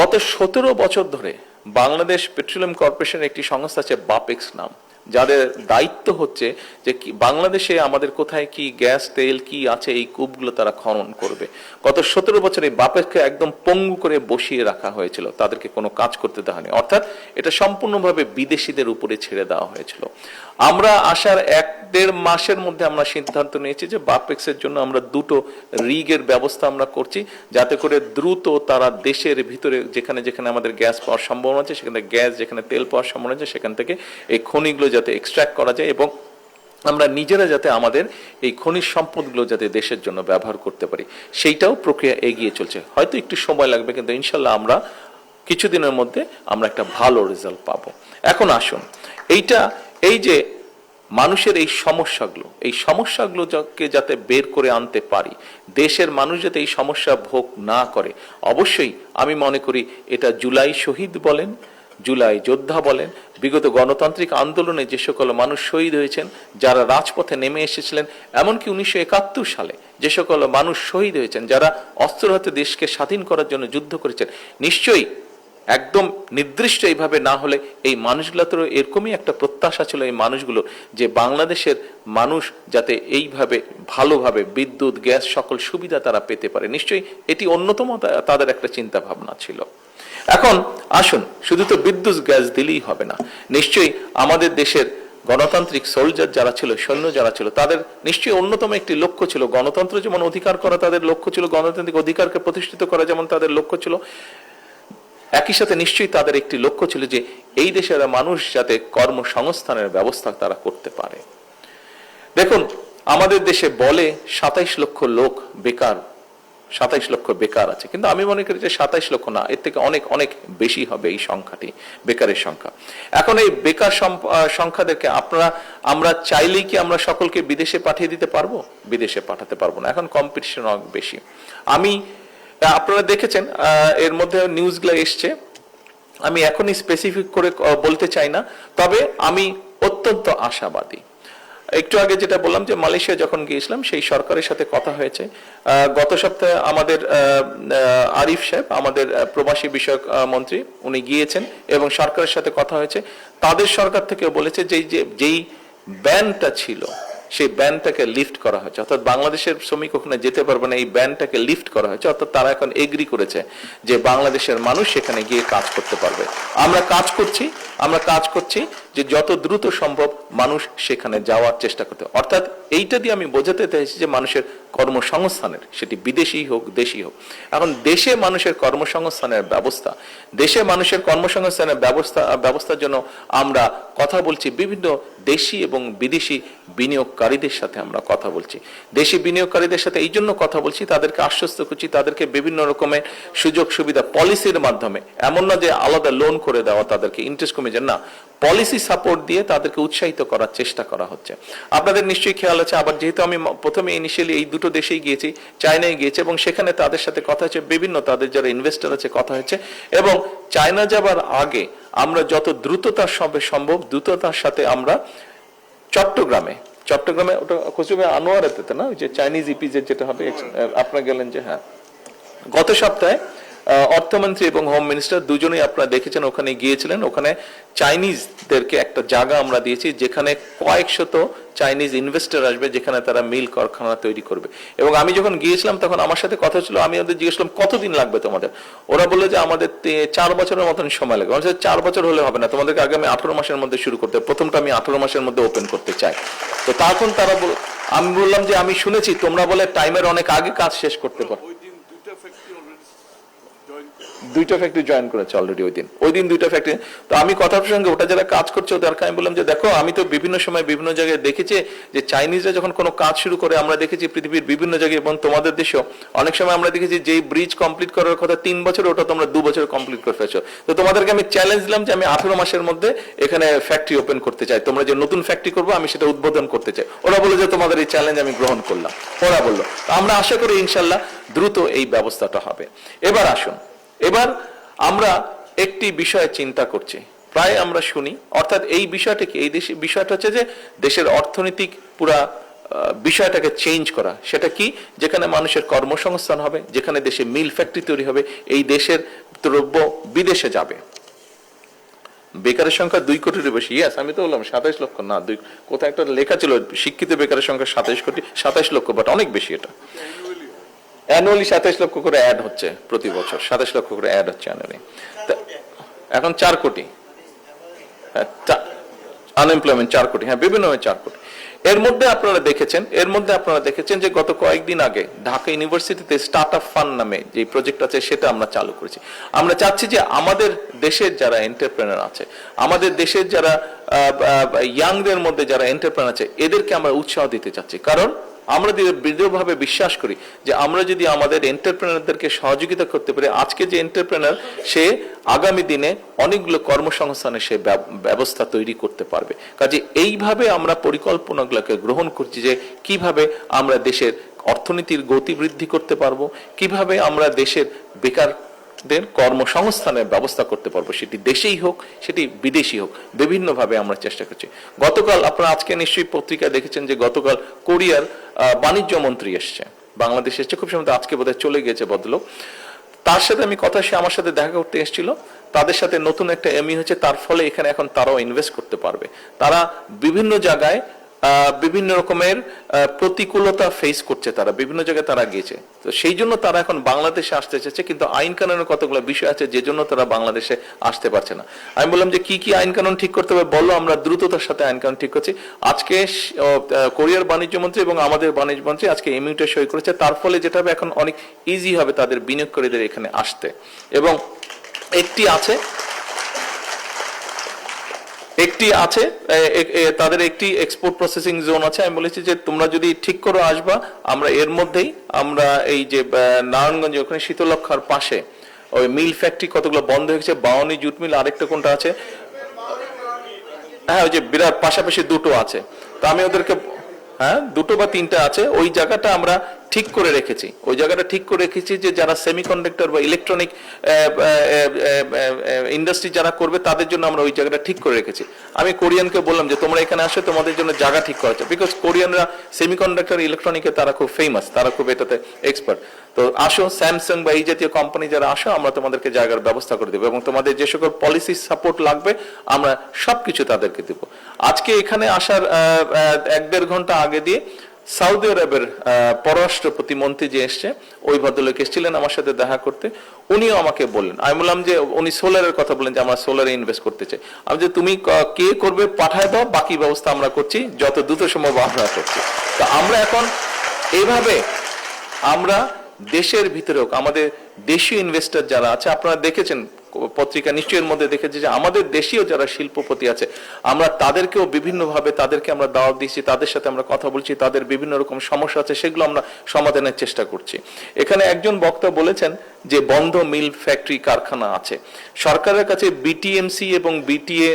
গত 17 বছর ধরে বাংলাদেশ পেট্রোলিয়াম কর্পোরেশনের একটি সংস্থা আছে বাপেক্স নাম, যাদের দায়িত্ব হচ্ছে যে বাংলাদেশে আমাদের কোথায় কি গ্যাস তেল কি আছে এই কূপগুলো তারা খনন করবে। গত 17 বছরে বাপেক্সকে একদম পঙ্গু করে বসিয়ে রাখা হয়েছিল, তাদেরকে কোনো কাজ করতে দেওয়া হয়নি, অর্থাৎ এটা সম্পূর্ণভাবে বিদেশিদের উপরে ছেড়ে দেওয়া হয়েছিল। আমরা আসার 1-1.5 মাসের মধ্যে আমরা সিদ্ধান্ত নিয়েছি যে বাপেক্সের জন্য আমরা 2টো রিগের ব্যবস্থা আমরা করছি, যাতে করে দ্রুত তারা দেশের ভিতরে যেখানে যেখানে আমাদের গ্যাস পাওয়ার সম্ভাবনা আছে, সেখানে গ্যাস, যেখানে তেল পাওয়ার সম্ভাবনা আছে সেখান থেকে এই খনিগুলো যাতে এক্সট্রাক্ট করা যায় এবং আমরা নিজেরা যাতে আমাদের এই খনিজ সম্পদগুলো যাতে দেশের জন্য ব্যবহার করতে পারি, সেইটাও প্রক্রিয়া এগিয়ে চলছে। হয়তো একটু সময় লাগবে, কিন্তু ইনশাল্লাহ আমরা কিছুদিনের মধ্যে আমরা একটা ভালো রেজাল্ট পাবো। এখন আসুন, এই যে মানুষের এই সমস্যাগুলোকে যাতে বের করে আনতে পারি, দেশের মানুষ যাতে এই সমস্যা ভোগ না করে, অবশ্যই আমি মনে করি এটা জুলাই শহীদ বলেন, জুলাই যোদ্ধা বলেন, বিগত গণতান্ত্রিক আন্দোলনে যে সকল মানুষ শহীদ হয়েছেন, যারা রাজপথে নেমে এসেছিলেন, এমনকি 1971 সালে যে সকল মানুষ শহীদ হয়েছেন, যারা অস্ত্র হাতে দেশকে স্বাধীন করার জন্য যুদ্ধ করেছেন, নিশ্চয়ই একদম নির্দিষ্ট এইভাবে না হলে এই মানুষগুলোতেও এরকমই একটা প্রত্যাশা ছিল এই মানুষগুলো, যে বাংলাদেশের মানুষ যাতে এইভাবে ভালোভাবে বিদ্যুৎ, গ্যাস সকল সুবিধা তারা পেতে পারে। নিশ্চয়ই এটি অন্যতম তাদের একটা চিন্তা ভাবনা ছিল। এখন আসুন, শুধু তো বিদ্যুৎ গ্যাস দিলেই হবে না, নিশ্চয়ই আমাদের দেশের গণতান্ত্রিক সোলজার যারা ছিল, সৈন্য যারা ছিল, তাদের নিশ্চয়ই অন্যতম একটি লক্ষ্য ছিল গণতন্ত্র যেমন অধিকার করা, তাদের লক্ষ্য ছিল গণতান্ত্রিক অধিকারকে প্রতিষ্ঠিত করা যেমন তাদের লক্ষ্য ছিল, একই সাথে নিশ্চয়ই তাদের একটি লক্ষ্য ছিল যে এই দেশের মানুষ যাতে কর্মসংস্থানের ব্যবস্থা তারা করতে পারে। দেখুন, আমাদের দেশে বলে 27 লক্ষ লোক বেকার, 27 লক্ষ বেকার আছে, কিন্তু আমি মনে করি যে 27 লক্ষ না, এর থেকে অনেক অনেক বেশি হবে এই সংখ্যাটি, বেকারের সংখ্যা। এখন এই বেকার সংখ্যাদেরকে আমরা চাইলেই কি আমরা সকলকে বিদেশে পাঠিয়ে দিতে পারবো? বিদেশে পাঠাতে পারবো না, এখন কম্পিটিশন অনেক বেশি। আপনারা দেখেছেন এর মধ্যে নিউজগুলো এসছে, আমি এখনই স্পেসিফিক করে বলতে চাই না, তবে আমি অত্যন্ত আশাবাদী। একটু আগে যেটা বললাম যে মালয়েশিয়া যখন গিয়েছিলাম, সেই সরকারের সাথে কথা হয়েছে। গত সপ্তাহে আমাদের আরিফ সাহেব, আমাদের প্রবাসী বিষয়ক মন্ত্রী, উনি গিয়েছেন এবং সরকারের সাথে কথা হয়েছে। তাদের সরকার থেকে বলেছে যেই ব্যানটা ছিল সেই ব্যানটাকে লিফট করা হয়েছে, অর্থাৎ বাংলাদেশের শ্রমিক ওখানে যেতে পারবে না, এই ব্যানটাকে লিফট করা হয়েছে, অর্থাৎ তারা এখন এগ্রি করেছে যে বাংলাদেশের মানুষ সেখানে গিয়ে কাজ করতে পারবে। আমরা কাজ করছি যে যত দ্রুত সম্ভব মানুষ সেখানে যাওয়ার চেষ্টা করতে, অর্থাৎ এইটা দিয়ে আমি বোঝাতে চাইছি যে মানুষের কর্মসংস্থানের, সেটি বিদেশি হোক দেশি হোক, এখন দেশে মানুষের কর্মসংস্থানের ব্যবস্থা, দেশে মানুষের কর্মসংস্থানের ব্যবস্থার জন্য আমরা কথা বলছি বিভিন্ন দেশি এবং বিদেশি বিনিয়োগকারীদের সাথে আমরা কথা বলছি। দেশি বিনিয়োগকারীদের সাথে এই জন্য কথা বলছি, তাদেরকে আশ্বস্ত করছি, তাদেরকে বিভিন্ন রকমের সুযোগ সুবিধা পলিসির মাধ্যমে, এমন না যে আলাদা লোন করে দেওয়া, তাদেরকে ইন্টারেস্ট কমে যায় না, পলিসি সাপোর্ট দিয়ে তাদেরকে উৎসাহিত করার চেষ্টা করা হচ্ছে। আপনাদের নিশ্চয়ই খেয়াল আছে, আবার যেহেতু আমি প্রথমে ইনিশিয়ালি এই দুটো দেশেই গিয়েছি, চায়নায় গিয়েছি, এবং সেখানে তাদের সাথে কথা হচ্ছে, বিভিন্ন তাদের যারা ইনভেস্টর আছে কথা হচ্ছে, এবং চায়না যাবার আগে আমরা যত দ্রুততার সম্ভব দ্রুততার সাথে আমরা চট্টগ্রামে ওটা কোচবিহার আনোয়ারাতে না, ওই যে চাইনিজ ইপিজেড যেটা হবে, আপনারা গেলেন যে, হ্যাঁ গত সপ্তাহে অর্থমন্ত্রী এবং হোম মিনিস্টার দুজনেই আপনারা দেখেছেন ওখানে গিয়েছিলেন। ওখানে চাইনিজদেরকে একটা জায়গা আমরা দিয়েছি যেখানে কয়েকশত চাইনিজ ইনভেস্টর আসবে, যেখানে তারা মিল কারখানা তৈরি করবে। এবং আমি যখন গিয়েছিলাম তখন আমার সাথে কথা ছিল, আমি ওদের জিজ্ঞেস করলাম কতদিন লাগবে তোমাদের। ওরা বললো যে আমাদের 4 বছরের মতন সময় লাগবে। 4 বছর হলে হবে না, তোমাদেরকে আগামী 18 মাসের মধ্যে শুরু করতে হবে। প্রথমটা আমি 18 মাসের মধ্যে ওপেন করতে চাই। তো তখন তারা আমি বললাম যে আমি শুনেছি তোমরা বলে টাইমের অনেক আগে কাজ শেষ করতে পারো। দুইটা ফ্যাক্টরি জয়েন করেছে অলরেডি ওই দিন 2টা ফ্যাক্টরি। তো আমি কথার সঙ্গে ওটা যারা কাজ করছে ওদেরকে আমি বললাম যে দেখো, আমি তো বিভিন্ন সময় বিভিন্ন জায়গায় দেখেছি যে চাইনিজরা যখন কোনো কাজ শুরু করে, আমরা দেখেছি পৃথিবীর বিভিন্ন জায়গায় এবং তোমাদের দেশেও অনেক সময় আমরা দেখেছি যে ব্রিজ কমপ্লিট করার কথা 3 বছর, ওটা তোমরা 2 বছর কমপ্লিট করে ফেলেছো। তো তোমাদেরকে আমি চ্যালেঞ্জ দিলাম যে আমি 18 মাসের মধ্যে এখানে ফ্যাক্টরি ওপেন করতে চাই, তোমরা যে নতুন ফ্যাক্টরি করবো আমি সেটা উদ্বোধন করতে চাই। ওরা বললো যে তোমাদের এই চ্যালেঞ্জ আমি গ্রহণ করলাম। ওরা বললো আমরা আশা করি ইনশাল্লাহ দ্রুত এই ব্যবস্থাটা হবে। এবার আসুন, এবার আমরা একটি বিষয়ে চিন্তা করছি, প্রায় আমরা শুনি, অর্থাৎ এই বিষয়টা কি, এই দেশে বিষয়টা হচ্ছে যে দেশের অর্থনৈতিক পুরা বিষয়টাকে চেঞ্জ করা। সেটা কি? যেখানে মানুষের কর্মসংস্থান হবে, যেখানে দেশে মিল ফ্যাক্টরি তৈরি হবে, এই দেশের দ্রব্য বিদেশে যাবে। বেকারের সংখ্যা 2 কোটির বেশি। ইয়েস, আমি তো বললাম 27 লক্ষ না, কোথায় একটা লেখা ছিল শিক্ষিত বেকারের সংখ্যা 27 লক্ষ, বাট অনেক বেশি। এটা অ্যানুয়ালি 27 লক্ষ করে অ্যাড হচ্ছে প্রতি বছর, 27 লক্ষ করে অ্যাড হচ্ছে অ্যানুয়ালি। এখন 4 কোটি আনএমপ্লয়মেন্ট, 4 কোটি, হ্যাঁ বিভিন্নভাবে 4 কোটি। এর মধ্যে আপনারা দেখেছেন যে গত কয়েকদিন আগে ঢাকা ইউনিভার্সিটিতে স্টার্ট আপ ফান্ড নামে যে প্রজেক্ট আছে সেটা আমরা চালু করেছি। আমরা চাচ্ছি যে আমাদের দেশের যারা এন্টারপ্রেনার আছে, আমাদের দেশের যারা ইয়াংদের মধ্যে যারা এন্টারপ্রেনার আছে, এদেরকে আমরা উৎসাহ দিতে চাচ্ছি। কারণ আমরা দৃঢ়ভাবে বিশ্বাস করি যে আমরা যদি আমাদের এন্টারপ্রেনারদেরকে সহযোগিতা করতে পারি, আজকে যে এন্টারপ্রেনার সে আগামী দিনে অনেকগুলো কর্মসংস্থানের সে ব্যবস্থা তৈরি করতে পারবে। কাজে এইভাবে আমরা পরিকল্পনাগুলোকে গ্রহণ করছি যে কিভাবে আমরা দেশের অর্থনীতির গতি বৃদ্ধি করতে পারবো, কিভাবে আমরা দেশের বেকার কর্মসংস্থানের ব্যবস্থা করতে পারবো, সেটি দেশেই হোক সেটি বিদেশি হোক, বিভিন্ন ভাবে আমরা চেষ্টা করছি। গতকাল আপনারা আজকে নিশ্চয়ই পত্রিকায় দেখেছেন যে গতকাল কোরিয়ার বাণিজ্য মন্ত্রী এসছে, বাংলাদেশে এসছে, খুব সম্ভবত আজকে বোধহয় চলে গেছে ভদ্রলোক। তার সাথে আমি কথা, সে আমার সাথে দেখা করতে এসেছিল, তাদের সাথে নতুন একটা এমই হয়েছে, তার ফলে এখানে এখন তারাও ইনভেস্ট করতে পারবে। তারা বিভিন্ন জায়গায় বিভিন্ন রকমের প্রতিকূলতা ফেস করছে, তারা বিভিন্ন জায়গায় তারা গিয়েছে, তো সেই জন্য তারা এখন বাংলাদেশে আসতে চাইছে। কিন্তু আইন কানুনের কতগুলো বিষয় আছে যে জন্য তারা বাংলাদেশে আসতে পারছে না। আমি বললাম যে কি কি আইন কানুন ঠিক করতে হবে বলো, আমরা দ্রুততার সাথে আইন কানুন ঠিক করছি। আজকে কোরিয়ার বাণিজ্য মন্ত্রী এবং আমাদের বাণিজ্য মন্ত্রী আজকে এমইউটা সই করেছে, তার ফলে যেটা হবে এখন অনেক ইজি হবে তাদের বিনিয়োগকারীদের এখানে আসতে। এবং একটি আছে তাদের একটি এক্সপোর্ট প্রসেসিং জোন আছে। আমি বলেছি যে তোমরা যদি ঠিক করে আসবা, আমরা এর মধ্যেই আমরা এই যে নারায়ণগঞ্জ ওখানে শীতলক্ষার পাশে ওই মিল ফ্যাক্টরি কতগুলো বন্ধ হয়ে গেছে, বাউনি জুট মিল, আরেকটা কোনটা আছে, হ্যাঁ ওই যে বিরাট পাশাপাশি 2টো আছে। তো আমি ওদেরকে, হ্যাঁ 2টো বা 3টা আছে, ওই জায়গাটা আমরা ঠিক করে রেখেছি। ওই জায়গাটা ঠিক করে রেখেছি যে যারা সেমিকন্ডাক্টর বা ইলেকট্রনিক ইন্ডাস্ট্রি যারা করবে তাদের জন্য আমরা ওই জায়গাটা ঠিক করে রেখেছি। আমি কোরিয়ানকে বললাম যে তোমরা এখানে আসো, তোমাদের জন্য জায়গা ঠিক করা হচ্ছে, বিকজ কোরিয়ানরা সেমিকন্ডাক্টর ইলেকট্রনিকে তারা খুব ফেমাস, তারা খুব এটাতে এক্সপার্ট। তো আসো, স্যামসাং বা এই জাতীয় কোম্পানি যারা আসো, আমরা তোমাদেরকে জায়গার ব্যবস্থা করে দেবো এবং তোমাদের যে সকল পলিসি সাপোর্ট লাগবে আমরা সবকিছু তাদেরকে দেবো। আজকে এখানে আসার 1-1.5 ঘন্টা আগে দিয়ে সৌদি আরবের পররাষ্ট্র প্রতিমন্ত্রী যে এসছে, ওই ভদ্রলোক এসেছিলেন আমার সাথে দেখা করতে, উনিও আমাকে বললেন, আমি বললাম যে উনি সোলারের কথা বলেন যে আমরা সোলারে ইনভেস্ট করতে চাই। আমি যে তুমি কে করবে পাঠায় দাও, বাকি ব্যবস্থা আমরা করছি, যত দ্রুত সম্ভব আমরা করছি। তো আমরা এখন এইভাবে আমরা দেশের ভিতরে হোক, আমাদের দেশীয় ইনভেস্টর যারা আছে, আপনারা দেখেছেন পত্রিকা নিশ্চয়ের মধ্যে দেখেছি যে আমাদের দেশীয় যারা শিল্পপতি আছে, আমরা তাদেরকেও বিভিন্নভাবে তাদেরকে আমরা দাওয়াত দিচ্ছি, তাদের সাথে আমরা কথা বলছি, তাদের বিভিন্ন রকম সমস্যা আছে সেগুলো আমরা সমাধানের চেষ্টা করছি। এখানে একজন বক্তা বলেছেন যে বন্ধ মিল ফ্যাক্টরি কারখানা আছে, সরকারের কাছে বিটিএমসি এবং বিটিএ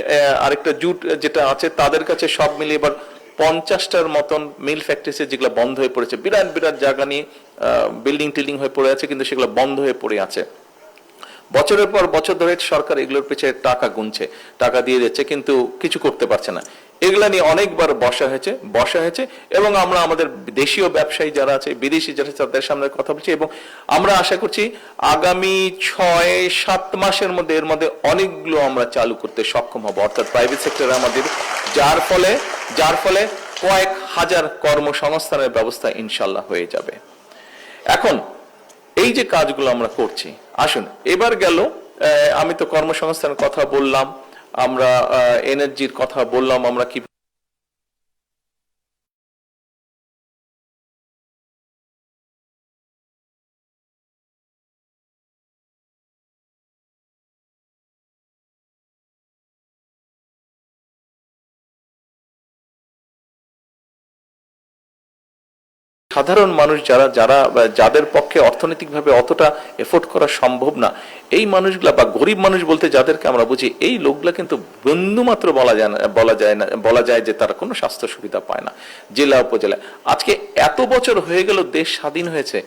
আরেকটা জুট যেটা আছে তাদের কাছে সব মিলিয়ে এবার 50টার মতন মিল ফ্যাক্টরি যেগুলো বন্ধ হয়ে পড়েছে, বিরাট বিরাট জায়গা নিয়ে বিল্ডিং টিল্ডিং হয়ে পড়ে আছে, কিন্তু সেগুলো বন্ধ হয়ে পড়ে আছে। বছরের পর বছর ধরে সরকার এগুলোর পিছনে টাকা গুনছে, টাকা দিয়ে দিচ্ছে, কিন্তু কিছু করতে পারছে না। এগুলা নিয়ে অনেকবার বসা হয়েছে এবং আমরা আমাদের দেশীয় ব্যবসায়ী যারা আছে, বিদেশি যারা আছে, তাদের সামনে কথা বলছি এবং আমরা আশা করছি আগামী 6-7 মাসের মধ্যে এর মধ্যে অনেকগুলো আমরা চালু করতে সক্ষম হব, অর্থাৎ প্রাইভেট সেক্টরে আমাদের, যার ফলে কয়েক হাজার কর্মসংস্থানের ব্যবস্থা ইনশাল্লাহ হয়ে যাবে। এখন এই যে কাজগুলো আমরা করছি, আসুন এবার গেল, আমি তো কর্মসংস্থানের কথা বললাম, আমরা এনার্জির কথা বললাম, আমরা কি সাধারণ মানুষ যাদের পক্ষে অর্থনৈতিকভাবে অতটা এফোর্ড করা সম্ভব না, এই মানুষগুলা বা গরিব মানুষ বলতে যাদেরকে আমরা বুঝি, এই লোকগুলা কিন্তু বিন্দুমাত্র বলা যায় যে তারা কোনো স্বাস্থ্য সুবিধা পায় না জেলা উপজেলায়। আজকে এত বছর হয়ে গেল, দেশ স্বাধীন হয়েছে,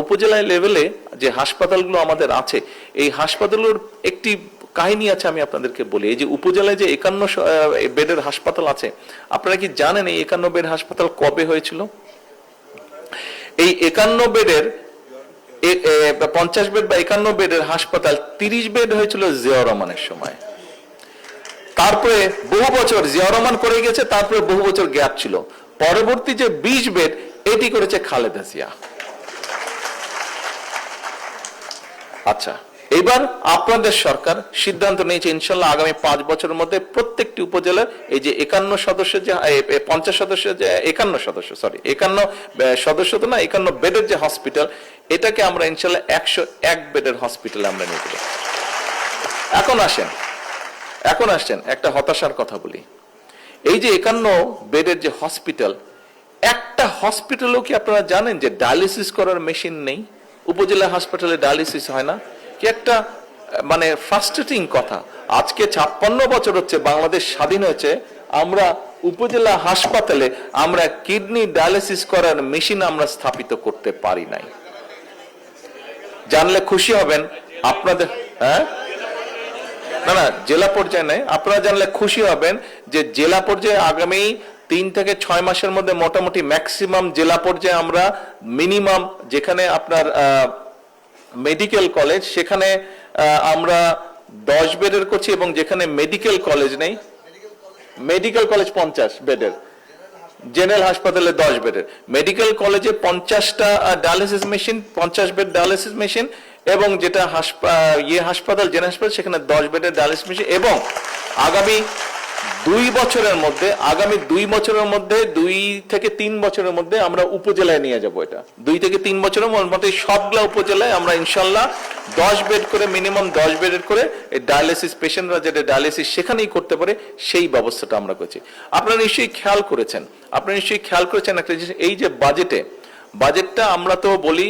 উপজেলায় লেভেলে যে হাসপাতালগুলো আমাদের আছে, এই হাসপাতালগুলোর একটি কাহিনী আছে, আমি আপনাদেরকে বলি। এই যে উপজেলায় যে 51 বেডের হাসপাতাল আছে, আপনারা কি জানেন এই 51 বেড হাসপাতাল কবে হয়েছিল? এই 51 বেডের 50 বেড বা 51 বেডের হাসপাতাল 30 বেড হয়েছিল জিয়াউর রহমানের সময়। তারপরে বহু বছর জিয়াউর রহমান করে গেছে, তারপরে বহু বছর গ্যাপ ছিল। পরবর্তী যে 20 বেড, এটি করেছে খালেদা জিয়া। আচ্ছা, এবার আপনাদের সরকার সিদ্ধান্ত নিয়েছে ইনশাল্লাহ আগামী 5 বছরের মধ্যে প্রত্যেকটি উপজেলার এই যে 51 সদস্য, যে 50 সদস্য, যে 51 সদস্য, সরি 51 সদস্য তো না, 51 বেডের যে হসপিটাল, এটাকে আমরা ইনশাল্লাহ 101 বেডের হসপিটালে আমরা নিয়ে যাব। এখন আসছেন একটা হতাশার কথা বলি। এই যে 51 বেডের যে হসপিটাল, একটা হসপিটালও কি আপনারা জানেন যে ডায়ালিসিস করার মেশিন নেই? উপজেলা হাসপাতালে ডায়ালিসিস হয় না, কি একটা মানে ফ্রাস্ট্রেটিং কথা। আজকে 56 বছর হচ্ছে বাংলাদেশ স্বাধীন হয়েছে, আমরা উপজেলা হাসপাতালে আমরা কিডনি ডায়ালিসিস করার মেশিন আমরা স্থাপিত করতে পারি নাই। জানলে খুশি হবেন আপনাদের, হ্যাঁ না জেলা পর্যায়ে নেই, আপনারা জানলে খুশি হবেন যে জেলা পর্যায়ে আগামী 3 থেকে 6 মাসের মধ্যে মোটামুটি ম্যাক্সিমাম জেলা পর্যায়ে আমরা মিনিমাম, যেখানে আপনার মেডিকেল কলেজ, সেখানে আমরা 10 বেডের করছি, এবং যেখানে মেডিকেল কলেজ নেই, মেডিকেল কলেজ 50 বেডের, জেনারেল হাসপাতালে 10 বেডের, মেডিকেল কলেজে 50টা dialysis machine, 50 bed dialysis machine, এবং যেটা হাসপাতাল জেনারেল হাসপাতাল, সেখানে 10 বেডের ডায়ালিসিস মেশিন। এবং আগামী 2 বছরের মধ্যে 2 থেকে 3 বছরের মধ্যে আমরা উপজেলায় নিয়ে যাব। এটা 2 থেকে 3 বছরের মধ্যে সবগুলা উপজেলায় আমরা ইনশাল্লাহ 10 বেড করে, মিনিমাম 10 বেডের করে ডায়ালিসিস পেশেন্টরা যেটা ডায়ালিসিস সেখানেই করতে পারে, সেই ব্যবস্থাটা আমরা করছি। আপনারা নিশ্চয়ই খেয়াল করেছেন একটা জিনিস, এই যে বাজেটটা আমরা তো বলি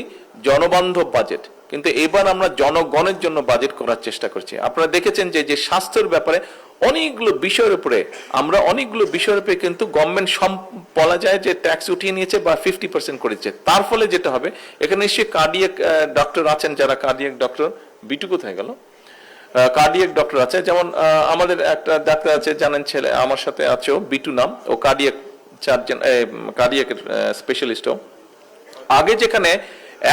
জনবান্ধব বাজেট, কিন্তু এবার আমরা জনগণের জন্য বাজেট করার চেষ্টা করছি। আপনারা দেখেছেন যে স্বাস্থ্যের ব্যাপারে অনেকগুলো বিষয়ের উপরে কিন্তু গভর্নমেন্ট বলা যায় যে ট্যাক্স উঠিয়ে নিয়েছে বা 50% করেছে। তার ফলে যেটা হবে, এখানে নিশ্চয়ই কার্ডিয়াক ডক্টর আছেন, যারা কার্ডিয়াক ডক্টর, বিটু কোথায় গেল, কার্ডিয়াক ডক্টর আছে, যেমন আমাদের একটা ডাক্তার আছে, জানেন, ছেলে আমার সাথে আছে, বিটু নাম, ও কার্ডিয়াক সার্জন, কার্ডিয়াক স্পেশালিস্টও। আগে যেখানে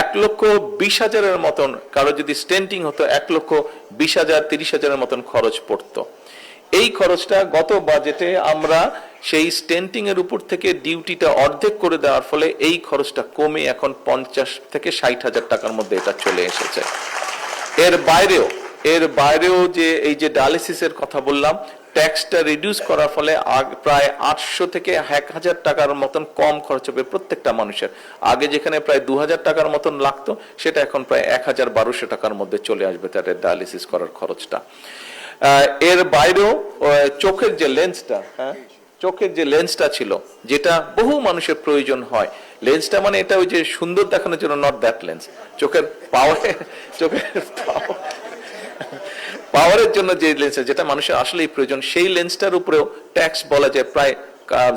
1,20,000-এর মতন কারো যদি স্টেন্টিং হতো, 1,20,000, 30,000-এর মতন খরচ পড়তো। এই খরচটা গত বাজেটে আমরা সেই স্টেন্টিং এর উপর থেকে ডিউটিটা অর্ধেক করে দেওয়ার ফলে এই খরচটা কমে এখন 50 থেকে 60,000 টাকার মধ্যে এটা চলে এসেছে। এর বাইরেও যে এই যে ডায়ালিসিসের কথা বললাম, ট্যাক্সটা রিডিউস করার ফলে প্রায় 800 থেকে 1,000 টাকার মতন কম খরচ হবে প্রত্যেকটা মানুষের। আগে যেখানে প্রায় 2,000 টাকার মতন লাগতো, সেটা এখন প্রায় 1,1200 টাকার মধ্যে চলে আসবে তাদের ডায়ালিসিস করার খরচটা। এর বাইরেও চোখের যে লেন্সটা ছিল, যেটা বহু মানুষের প্রয়োজন হয়, লেন্সটা মানে এটা ওই যে সুন্দর দেখানোর জন্য, নট দ্যাট লেন্স, চোখের পাওয়ারের জন্য যে লেন্স, যেটা মানুষের আসলেই প্রয়োজন, সেই লেন্সটার উপরেও ট্যাক্স বলা যায় প্রায়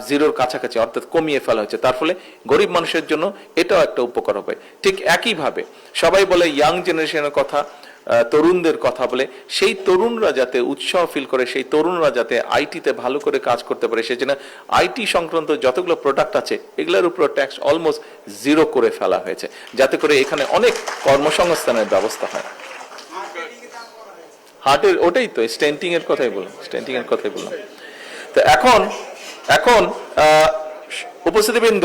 জিরোর কাছাকাছি, অর্থাৎ কমিয়ে ফেলা হয়েছে। তার ফলে গরিব মানুষের জন্য এটাও একটা উপকার হবে। ঠিক একইভাবে সবাই বলে ইয়াং জেনারেশনের কথা, তরুণদের কথা বলে, সেই তরুণরা যাতে উৎসাহ ফিল করে, সেই তরুণরা যাতে আইটিতে ভালো করে কাজ করতে পারে, সেই জন্য আইটি সংক্রান্ত যতগুলো প্রোডাক্ট আছে এগুলোর উপর ট্যাক্স অলমোস্ট 0 করে ফেলা হয়েছে, যাতে করে এখানে অনেক কর্মসংস্থানের ব্যবস্থা হয়। হার্টের ওটাই তো স্টেন্টিং এর কথাই বললাম। তো এখন উপস্থিতিবৃন্দ,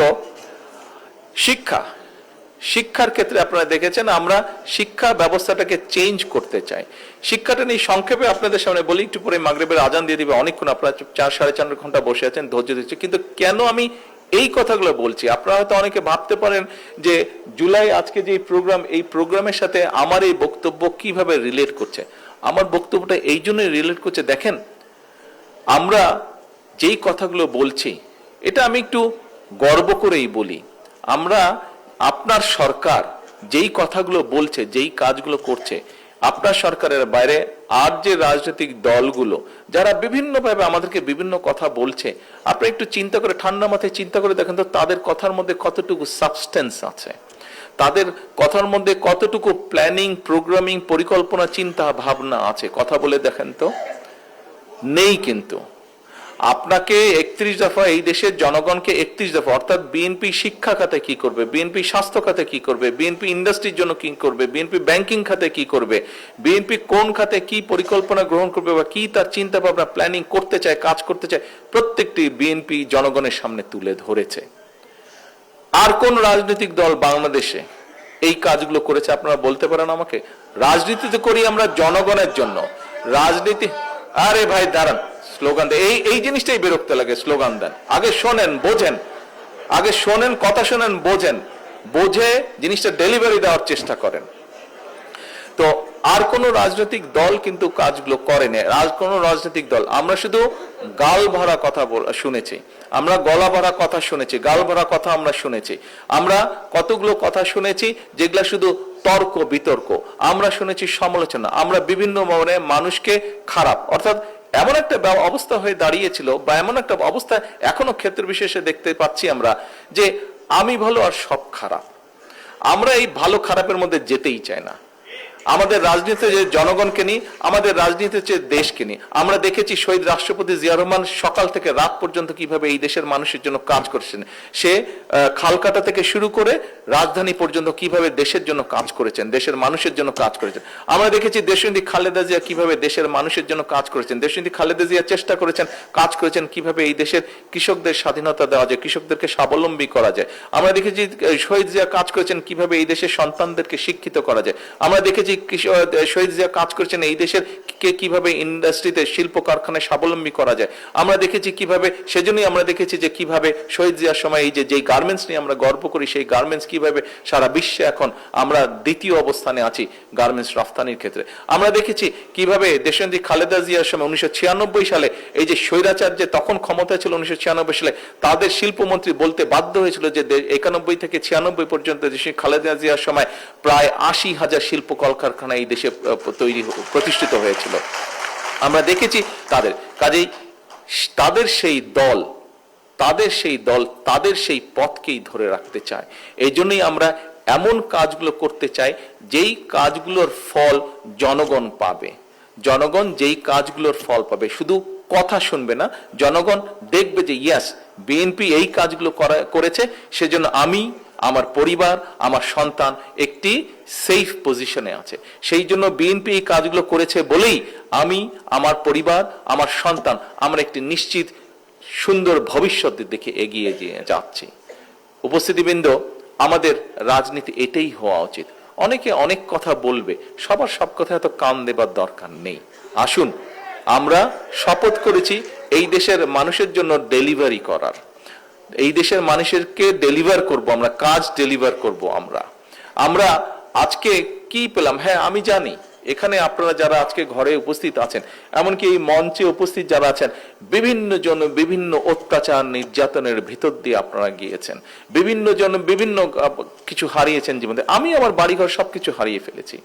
শিক্ষার ক্ষেত্রে আপনারা দেখেছেন আমরা শিক্ষা ব্যবস্থাটাকে চেঞ্জ করতে চাই। শিক্ষাটা নিয়ে সংক্ষেপে আপনাদের সামনে বলি, একটু পরে মাগরিবের আজান দিয়ে দিবে, অনেকক্ষণ আপনারা 4-4.5 ঘন্টা বসে আছেন, ধৈর্য দিচ্ছেন। কিন্তু কেন আমি এই কথাগুলো বলছি, আপনারা হয়তো অনেকে ভাবতে পারেন যে জুলাই আজকে যে প্রোগ্রাম, এই প্রোগ্রামের সাথে আমার এই বক্তব্য কিভাবে রিলেট করছে। আমার বক্তব্যটা এই জন্যই রিলেট করছে, দেখেন আমরা যেই কথাগুলো বলছি এটা আমি একটু গর্ব করেই বলি। আমরা, আপনার সরকার যেই কথাগুলো বলছে, যেই কাজগুলো করছে, আপনার সরকারের বাইরে আর যে রাজনৈতিক দলগুলো যারা বিভিন্নভাবে আমাদেরকে বিভিন্ন কথা বলছে, আপনি একটু চিন্তা করে, ঠান্ডা মাথায় চিন্তা করে দেখেন তো তাদের কথার মধ্যে কতটুকু সাবস্টেন্স আছে, তাদের কথার মধ্যে কতটুকু প্ল্যানিং, প্রোগ্রামিং, পরিকল্পনা, চিন্তা ভাবনা আছে। কথা বলে দেখেন তো, নেই। কিন্তু আপনাকে 31 দফা, এই দেশের জনগণকে 31 দফা, অর্থাৎ বিএনপি শিক্ষা খাতে কি করবে, বিএনপি স্বাস্থ্য খাতে কি করবে, বিএনপি ইন্ডাস্ট্রির জন্য কি করবে, বিএনপি ব্যাংকিং খাতে কি করবে, বিএনপি কোন খাতে কি পরিকল্পনা গ্রহণ করবে বা কি তার চিন্তা ভাবনা প্ল্যানিং করতে চায়, কাজ করতে চায়, প্রত্যেকটি বিএনপি জনগণের সামনে তুলে ধরেছে। আর কোন রাজনৈতিক দল বাংলাদেশে এই কাজগুলো করেছে আপনারা বলতে পারেন আমাকে? রাজনীতিতে করি আমরা জনগণের জন্য, রাজনীতি। আরে ভাই দাঁড়ান, স্লোগান দেন, এই জিনিসটাই বিরক্ত লাগে। স্লোগান দেন, আগে শোনেন, বোঝেন, আগে শোনেন, কথা শোনেন, বোঝেন, বোঝে জিনিসটা ডেলিভারি দেওয়ার চেষ্টা করেন। তো আর কোন রাজনৈতিক দল কিন্তু কাজগুলো করেনি। কোন রাজনৈতিক দল, আমরা শুধু গাল ভরা কথা শুনেছি, আমরা গলা ভরা কথা শুনেছি, গাল ভরা কথা আমরা শুনেছি। আমরা কতগুলো কথা শুনেছি যেগুলা শুধু তর্ক বিতর্ক, আমরা শুনেছি সমালোচনা, আমরা বিভিন্ন মনে মানুষকে খারাপ, অর্থাৎ এমন একটা অবস্থা হয়ে দাঁড়িয়েছিল বা এমন একটা অবস্থা এখনো ক্ষেত্র বিশেষে দেখতে পাচ্ছি আমরা, যে আমি ভালো আর সব খারাপ। আমরা এই ভালো খারাপের মধ্যে যেতেই চাই না। আমাদের রাজনীতিতে যে জনগণকে নিয়ে, আমাদের রাজনীতির যে দেশকে নিয়ে, আমরা দেখেছি শহীদ রাষ্ট্রপতি জিয়া রহমান সকাল থেকে রাত পর্যন্ত কিভাবে এই দেশের মানুষের জন্য কাজ করেছেন। সে খালকাটা থেকে শুরু করে রাজধানী পর্যন্ত কিভাবে দেশের জন্য কাজ করেছেন, দেশের মানুষের জন্য কাজ করেছেন। আমরা দেখেছি দেশনেত্রী খালেদা জিয়া কিভাবে দেশের মানুষের জন্য কাজ করেছেন। দেশনেত্রী খালেদা জিয়া চেষ্টা করেছেন, কাজ করেছেন কিভাবে এই দেশের কৃষকদের স্বাধীনতা দেওয়া যায়, কৃষকদেরকে স্বাবলম্বী করা যায়। আমরা দেখেছি শহীদ জিয়া কাজ করেছেন কিভাবে এই দেশের সন্তানদেরকে শিক্ষিত করা যায়। আমরা দেখেছি শহীদ জিয়া কাজ করেছেন এই দেশের কিভাবে ইন্ডাস্ট্রিতে, শিল্প কারখানায় স্বাবলম্বী করা যায়। আমরা দেখেছি কিভাবে, সেজন্যই আমরা দেখেছি যে কিভাবে শহীদ জিয়ার সময় এই যে গার্মেন্টস নিয়ে আমরা গর্ব করি, সেই গার্মেন্টস কিভাবে সারা বিশ্বে এখন আমরা দ্বিতীয় অবস্থানে আছি গার্মেন্টস রফতানির ক্ষেত্রে। আমরা দেখেছি কিভাবে দেশনেত্রী খালেদা জিয়ার সময় 1996 সালে এই যে স্বৈরাচার যে তখন ক্ষমতা ছিল 1996 সালে, তাদের শিল্পমন্ত্রী বলতে বাধ্য হয়েছিল যে 91 থেকে 96 পর্যন্ত দেশনেত্রী খালেদা জিয়ার সময় প্রায় 80,000 শিল্প কলকারখানা এই দেশে প্রতিষ্ঠিত হয়েছিল। আমরা দেখেছি কাজেই তাদের সেই দল তাদের সেই পথকেই ধরে রাখতে চায়। এই জন্যই আমরা এমন কাজগুলো করতে চাই যেই কাজগুলোর ফল জনগণ পাবে। জনগণ যেই কাজগুলোর ফল পাবে, শুধু কথা শুনবে না, জনগণ দেখবে যে ইয়াস বিএনপি এই কাজগুলো করেছে, সেজন্য আমি, আমার পরিবার, আমার সন্তান একটি সেফ পজিশনে আছে। সেই জন্য বিএনপি এই কাজগুলো করেছে বলেই আমি, আমার পরিবার, আমার সন্তান আমরা একটি নিশ্চিত সুন্দর ভবিষ্যতের দিকে এগিয়ে যাচ্ছি। উপস্থিতিবৃন্দ, আমাদের রাজনীতি এটাই হওয়া উচিত। অনেকে অনেক কথা বলবে, সবার সব কথা এত কান দেবার দরকার নেই। আসুন, আমরা শপথ করেছি এই দেশের মানুষের জন্য ডেলিভারি করার, এই দেশের মানুষেরকে ডেলিভার করব, আমরা কাজ ডেলিভার করব। আমরা আজকে কি পেলাম? হ্যাঁ, আমি জানি এখানে আপনারা যারা আজকে ঘরে উপস্থিত আছেন, এমনকি এই মঞ্চে উপস্থিত যারা আছেন, বিভিন্ন জন বিভিন্ন অত্যাচার নির্যাতনের ভিতর দিয়ে আপনারা গিয়েছেন, বিভিন্ন জন বিভিন্ন কিছু হারিয়েছেন জীবনে। আমি আমার বাড়িঘর সবকিছু হারিয়ে ফেলেছি,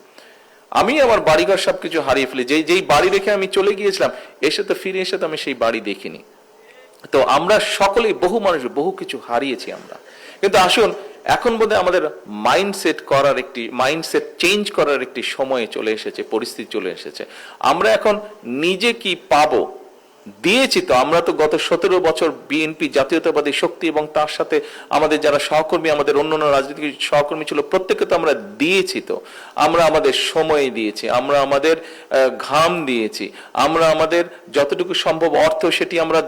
যেই বাড়ি রেখে আমি চলে গিয়েছিলাম, ফিরে এসে তো আমি সেই বাড়ি দেখিনি। তো আমরা সকলেই, বহু মানুষ বহু কিছু হারিয়েছি আমরা, কিন্তু আসুন এখন বোধহয় আমাদের মাইন্ডসেট চেঞ্জ করার একটি সময় চলে এসেছে, পরিস্থিতি চলে এসেছে। আমরা এখন নিজে কি পাবো, দিয়েছি তো আমরা তো গত 17 বছর বিএনপি জাতীয়তাবাদী শক্তি এবং তার সাথে আমাদের যারা সহকর্মী, আমাদের অন্যান্য রাজনৈতিক সহকর্মী ছিল, প্রত্যেককে তো আমরা দিয়েছি। তো আমরা আমাদের সময় দিয়েছি, আমরা আমাদের ঘাম দিয়েছি, আমরা আমাদের যতটুকু সম্ভব অর্থ সেটি আমরা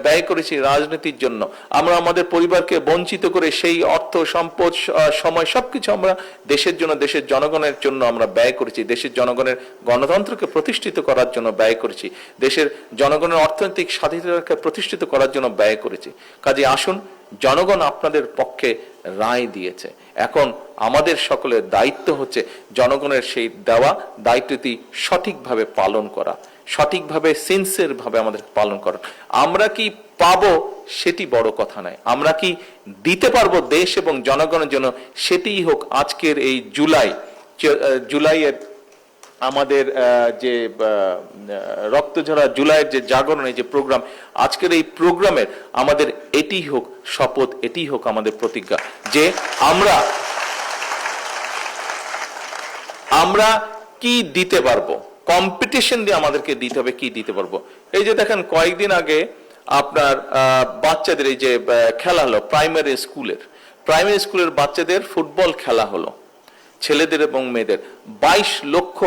ব্যয় করেছি রাজনীতির জন্য। আমরা আমাদের পরিবারকে বঞ্চিত করে সেই অর্থ, সম্পদ, সময় সবকিছু আমরা দেশের জন্য, দেশের জনগণের জন্য আমরা ব্যয় করেছি। দেশের জনগণের গণতন্ত্রকে প্রতিষ্ঠিত করার জন্য ব্যয় করেছি, দেশের জনগণের অর্থনৈতিক স্বাধীনতাকে প্রতিষ্ঠিত করার জন্য ব্যয় করেছি। কাজে আসুন, জনগণ আপনাদের পক্ষে রায় দিয়েছে, এখন আমাদের সকলের দায়িত্ব হচ্ছে জনগণের সেই দেওয়া দায়িত্বটি সঠিকভাবে পালন করা, সঠিকভাবে সিনসিয়ার ভাবে আমাদের পালন করা। আমরা কি পাবো সেটি বড় কথা নয়, আমরা কি দিতে পারবো দেশ এবং জনগণের জন্য, সেটিই হোক আজকের এই জুলাইয়ের আমাদের যে রক্তঝরা জুলাইয়ের যে জাগরণের যে প্রোগ্রাম, আজকের এই প্রোগ্রামের আমাদের এটি হোক শপথ, এটি হোক আমাদের প্রতিজ্ঞা যে আমরা কি দিতে পারবো, কম্পিটিশন দিয়ে আমাদেরকে দিতে হবে, কি দিতে পারবো। এই যে দেখেন কয়েকদিন আগে আপনার বাচ্চাদের এই যে খেলা হলো, প্রাইমারি স্কুলের বাচ্চাদের ফুটবল খেলা হলো, ছেলেদের এবং মেয়েদের 22 লক্ষ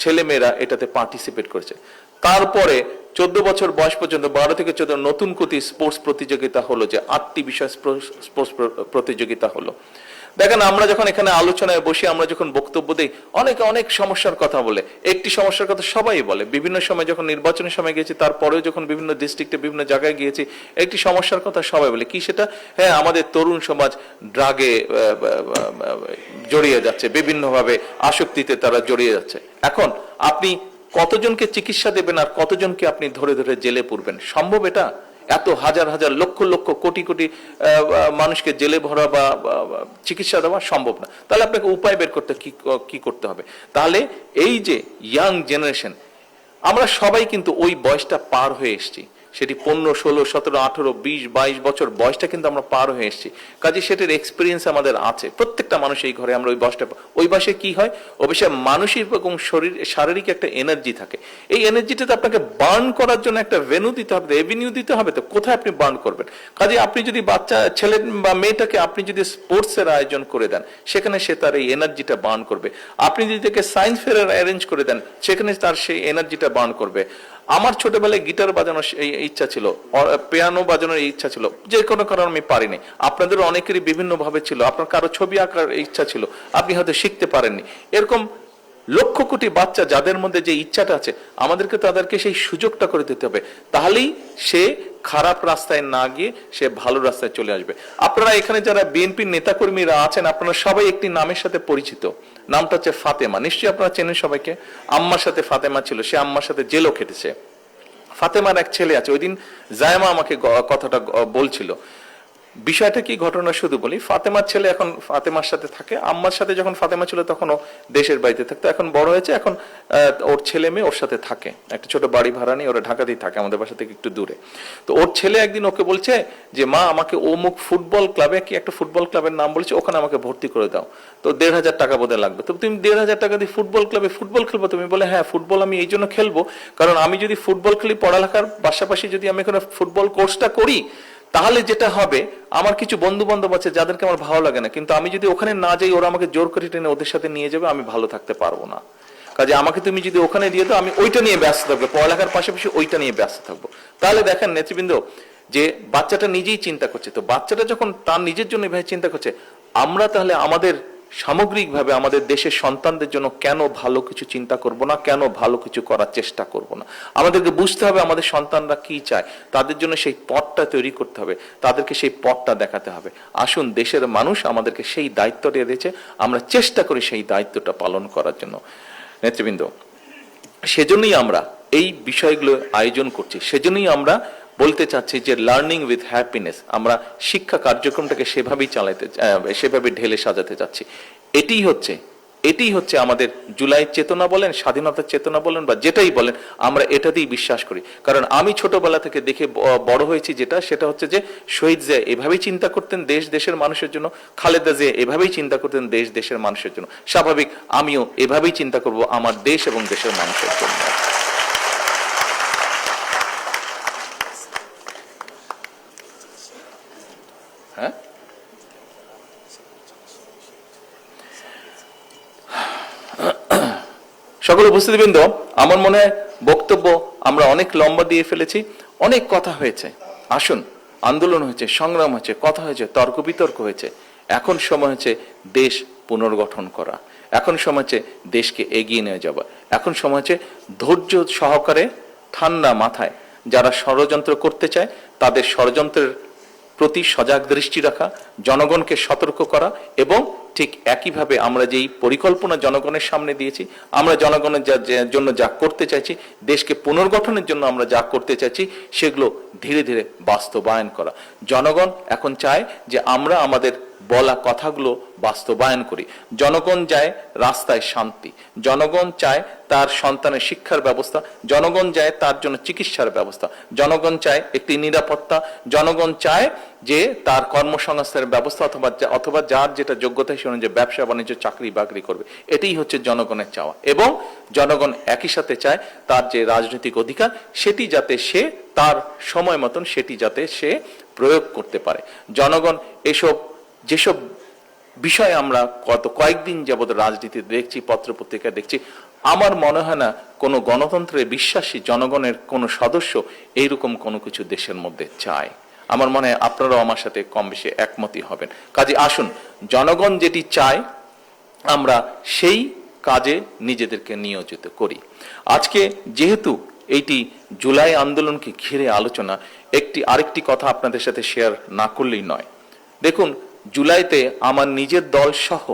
ছেলে মেয়েরা এটাতে পার্টিসিপেট করেছে। তারপরে 14 বছর বয়স পর্যন্ত 12 থেকে 14 নতুন কোটি স্পোর্টস প্রতিযোগিতা হলো, যে 8টি বিষয় স্পোর্টস প্রতিযোগিতা হলো। দেখেন আমরা যখন এখানে আলোচনায় বসে, আমরা যখন বক্তব্য দিই, অনেকে অনেক সমস্যার কথা বলে। একটি সমস্যার কথা সবাই বলে, বিভিন্ন সময় যখন নির্বাচনের সময় গিয়েছি, তারপরেও যখন বিভিন্ন ডিস্ট্রিক্টে বিভিন্ন জায়গায় গিয়েছি, একটি সমস্যার কথা সবাই বলে, কি সেটা? হ্যাঁ, আমাদের তরুণ সমাজ ড্রাগে জড়িয়ে যাচ্ছে, বিভিন্নভাবে আসক্তিতে তারা জড়িয়ে যাচ্ছে। এখন আপনি কতজনকে চিকিৎসা দেবেন আর কতজনকে আপনি ধরে ধরে জেলে পুরবেন? সম্ভব এটা? এত হাজার হাজার লক্ষ লক্ষ কোটি কোটি মানুষকে জেলে ভরা বা চিকিৎসা দেওয়া সম্ভব না। তাহলে আপনাকে উপায় বের করতে কি করতে হবে? তাহলে এই যে ইয়াং জেনারেশন, আমরা সবাই কিন্তু ওই বয়সটা পার হয়ে এসেছি, সেটি 15, 16, 17, 18, 20, 22 বছর বয়সটা কিন্তু আমরা পার হয়ে এসেছি। কাজে সেটার এক্সপিরিয়েন্স আমাদের আছে, প্রত্যেকটা মানুষ এই ঘরে আমরা ওই বয়সে কি হয়, অবশ্যই মানসিক এবং শারীরিক একটা এনার্জি থাকে। এই এনার্জিটাতে আপনাকে বার্ন করার জন্য একটা এভিনিউ দিতে হবে। তো কোথায় আপনি বার্ন করবেন? কাজে আপনি যদি বাচ্চা ছেলে বা মেয়েটাকে আপনি যদি স্পোর্টসের আয়োজন করে দেন, সেখানে সে তার এই এনার্জিটা বার্ন করবে। আপনি যদি তাকে সায়েন্স ফেয়ার অ্যারেঞ্জ করে দেন, সেখানে তার সেই এনার্জিটা বার্ন করবে। আমার ছোটবেলায় গিটার বাজানোর ইচ্ছা ছিল, পিয়ানো বাজানোর ইচ্ছা ছিল, যে কোনো কারণে আমি পারিনি। আপনাদের অনেকেরই বিভিন্ন ভাবে ছিল, আপনার কারো ছবি আঁকার ইচ্ছা ছিল, আপনি হয়তো শিখতে পারেননি। এরকম লক্ষ কোটি বাচ্চা যাদের মধ্যে যে ইচ্ছাটা আছে, আমাদেরকে তাদেরকে সেই সুযোগটা করে দিতে হবে। তাহলেই সে খারাপ রাস্তায় না গিয়ে সে ভালো রাস্তায় চলে আসবে। আপনারা এখানে যারা বিএনপির নেতাকর্মীরা আছেন, আপনারা সবাই একটি নামের সাথে পরিচিত, নামটা হচ্ছে ফাতেমা। নিশ্চয়ই আপনারা চেনেন সবাইকে। আম্মার সাথে ফাতেমা ছিল, সে আম্মার সাথে জেলও খেটেছে। ফাতেমার এক ছেলে আছে, ওই দিন জায়মা আমাকে কথাটা বলছিল। বিষয়টা কি, ঘটনা শুধু বলি। ফাতেমার ছেলে এখন ফাতেমার সাথে থাকে, আম্মার সাথে যখন ফাতেমা ছিল তখন ও দেশের বাড়িতে থাকতো, এখন বড় হয়েছে, এখন ওর ছেলে মেয়ে ওর সাথে থাকে, একটা ছোট বাড়ি ভাড়া নিয়ে ওরা ঢাকাতেই থাকে, আমাদের বাসা থেকে একটু দূরে। তো ওর ছেলে একদিন ওকে বলছে যে মা, আমাকে অমুক ফুটবল ক্লাবে, কি একটা ফুটবল ক্লাবের নাম বলেছে, ওখানে আমাকে ভর্তি করে দাও, তো 1,500 টাকা বোধহয় লাগবে। তো তুমি 1,500 টাকা দিয়ে ফুটবল ক্লাবে ফুটবল খেলবো? তুমি বলে হ্যাঁ, ফুটবল আমি এই জন্য খেলবো কারণ আমি যদি ফুটবল খেলি, পড়ালেখার পাশাপাশি যদি আমি এখানে ফুটবল কোর্সটা করি, তাহলে যেটা হবে, আমার কিছু বন্ধু বান্ধব আছে যাদেরকে আমার ভালো লাগে না, কিন্তু আমি যদি ওখানে না যাই, ওরা আমাকে জোর করে টেনে ওদের সাথে নিয়ে যাবে, আমি ভালো থাকতে পারবো না। কাজে আমাকে তুমি যদি ওখানে দিয়ে দাও, আমি ওইটা নিয়ে ব্যস্ত থাকবো, পড়ালেখার পাশাপাশি ওইটা নিয়ে ব্যস্ত থাকবো। তাহলে দেখেন নেতৃবৃন্দ, যে বাচ্চাটা নিজেই চিন্তা করছে। তো বাচ্চাটা যখন তার নিজের জন্য এভাবে চিন্তা করছে, আমরা তাহলে আমাদের সামগ্রিকভাবে আমাদের দেশের সন্তানদের জন্য কেন ভালো কিছু চিন্তা করব না, কেন ভালো কিছু করার চেষ্টা করব না? আমাদেরকে বুঝতে হবে আমাদের সন্তানরা কি চায়, তাদের জন্য সেই পথটা তৈরি করতে হবে, তাদেরকে সেই পথটা দেখাতে হবে। আসুন, দেশের মানুষ আমাদেরকে সেই দায়িত্ব দিয়ে দিয়েছে, আমরা চেষ্টা করি সেই দায়িত্বটা পালন করার জন্য। নেতৃবৃন্দ, সেজন্যই আমরা এই বিষয়গুলো আয়োজন করছি, সেজন্যই আমরা বলতে চাচ্ছি যে লার্নিং উইথ হ্যাপিনেস, আমরা শিক্ষা কার্যক্রমটাকে সেভাবেই সেভাবে ঢেলে সাজাতে চাচ্ছি। এটি হচ্ছে এটাই হচ্ছে আমাদের জুলাইয়ের চেতনা বলেন, স্বাধীনতার চেতনা বলেন, বা যেটাই বলেন, আমরা এটাতেই বিশ্বাস করি। কারণ আমি ছোটবেলা থেকে দেখে বড় হয়েছি, সেটা হচ্ছে যে শহীদ জিয়া এভাবেই চিন্তা করতেন দেশ দেশের মানুষের জন্য, খালেদা জিয়া এভাবেই চিন্তা করতেন দেশ দেশের মানুষের জন্য। স্বাভাবিক আমিও এভাবেই চিন্তা করব আমার দেশ এবং দেশের মানুষের জন্য। হ্যাঁ, সকল উপস্থিতিবৃন্দ, আমার মনে হয় বক্তব্য আমরা অনেক লম্বা দিয়ে ফেলেছি, অনেক কথা হয়েছে। আসুন, আন্দোলন হয়েছে, সংগ্রাম হয়েছে, কথা হয়েছে, তর্ক বিতর্ক হয়েছে। এখন সময় হচ্ছে দেশ পুনর্গঠন করা, এখন সময় হচ্ছে দেশকে এগিয়ে নিয়ে যাওয়া, এখন সময় হচ্ছে ধৈর্য সহকারে ঠান্ডা মাথায় যারা ষড়যন্ত্র করতে চায় তাদের ষড়যন্ত্রের প্রতি সজাগ দৃষ্টি রাখা, জনগণকে সতর্ক করা, এবং ঠিক একইভাবে আমরা যেই পরিকল্পনা জনগণের সামনে দিয়েছি, আমরা জনগণের জন্য যা করতে চাইছি, দেশকে পুনর্গঠনের জন্য আমরা যা করতে চাইছি, সেগুলো ধীরে ধীরে বাস্তবায়ন করা। জনগণ এখন চায় যে আমরা আমাদের বলা কথাগুলো বাস্তবায়ন করি। জনগণ চায় রাস্তায় শান্তি, জনগণ চায় তার সন্তানের শিক্ষার ব্যবস্থা, জনগণ চায় তার জন্য চিকিৎসার ব্যবস্থা, জনগণ চায় একটি নিরাপত্তা, জনগণ চায় যে তার কর্মসংস্থানের ব্যবস্থা, অথবা যার যেটা যোগ্যতা সে অনুযায়ী ব্যবসা বাণিজ্য চাকরি বাকরি করবে। এটাই হচ্ছে জনগণের চাওয়া। এবং জনগণ একই সাথে চায় তার যে রাজনৈতিক অধিকার সেটি যাতে সে তার সময় মতন সেটি যাতে সে প্রয়োগ করতে পারে। জনগণ যেসব বিষয় আমরা কয়েকদিন যাবৎ রাজনীতি দেখছি, পত্রপত্রিকা দেখছি, আমার মনে হয় না কোনো গণতন্ত্রে বিশ্বাসী জনগণের কোনো সদস্য এইরকম কোনো কিছু দেশের মধ্যে চায়। আমার মনে হয় আপনারাও আমার সাথে কম বেশি একমতই হবেন। কাজে আসুন, জনগণ যেটি চায় আমরা সেই কাজে নিজেদেরকে নিয়োজিত করি। আজকে যেহেতু এইটি জুলাই আন্দোলনকে ঘিরে আলোচনা, আরেকটি কথা আপনাদের সাথে শেয়ার না করলেই নয়। দেখুন, জুলাইতে আমার নিজের দল সহ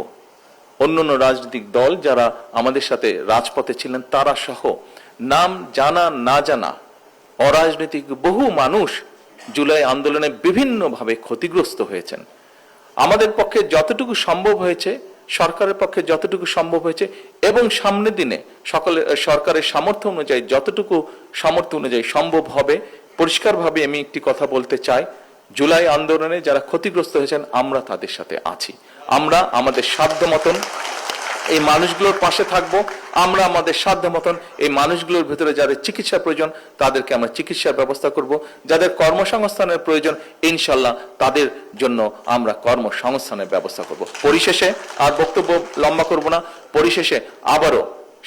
অন্যান্য রাজনৈতিক দল যারা আমাদের সাথে রাজপথে ছিলেন তারা সহ নাম জানা না জানা অরাজনৈতিক বহু মানুষ জুলাই আন্দোলনে বিভিন্নভাবে ক্ষতিগ্রস্ত হয়েছেন। আমাদের পক্ষে যতটুকু সম্ভব হয়েছে, সরকারের পক্ষে যতটুকু সম্ভব হয়েছে, এবং সামনের দিনে সরকারের সামর্থ্য অনুযায়ী যতটুকু সামর্থ্য অনুযায়ী সম্ভব হবে, পরিষ্কারভাবে আমি একটি কথা বলতে চাই, জুলাই আন্দোলনে যারা ক্ষতিগ্রস্ত হয়েছেন আমরা তাদের সাথে আছি। আমরা আমাদের সাধ্য মতন এই মানুষগুলোর পাশে থাকবো। আমরা আমাদের সাধ্য মতন এই মানুষগুলোর ভিতরে যাদের চিকিৎসা প্রয়োজন তাদেরকে আমরা চিকিৎসার ব্যবস্থা করব, যাদের কর্মসংস্থানের প্রয়োজন ইনশাল্লাহ তাদের জন্য আমরা কর্মসংস্থানের ব্যবস্থা করব। পরিশেষে আর বক্তব্য লম্বা করব না, পরিশেষে আবারও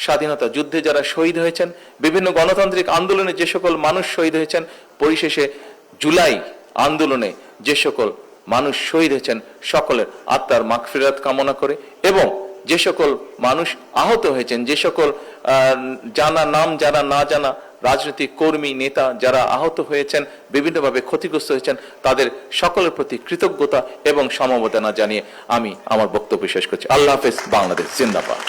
স্বাধীনতা যুদ্ধে যারা শহীদ হয়েছেন, বিভিন্ন গণতান্ত্রিক আন্দোলনে যে সকল মানুষ শহীদ হয়েছেন, পরিশেষে জুলাই আন্দোলনে যে সকল মানুষ শহীদ হয়েছেন সকলের আত্মার মাগফিরাত কামনা করে, এবং যে সকল মানুষ আহত হয়েছেন, যে সকল নাম জানা না জানা রাজনৈতিক কর্মী নেতা যারা আহত হয়েছেন, বিভিন্নভাবে ক্ষতিগ্রস্ত হয়েছেন, তাদের সকলের প্রতি কৃতজ্ঞতা এবং সমবেদনা জানিয়ে আমি আমার বক্তব্য শেষ করছি। আল্লাহ হাফেজ। বাংলাদেশ জিন্দাবাদ।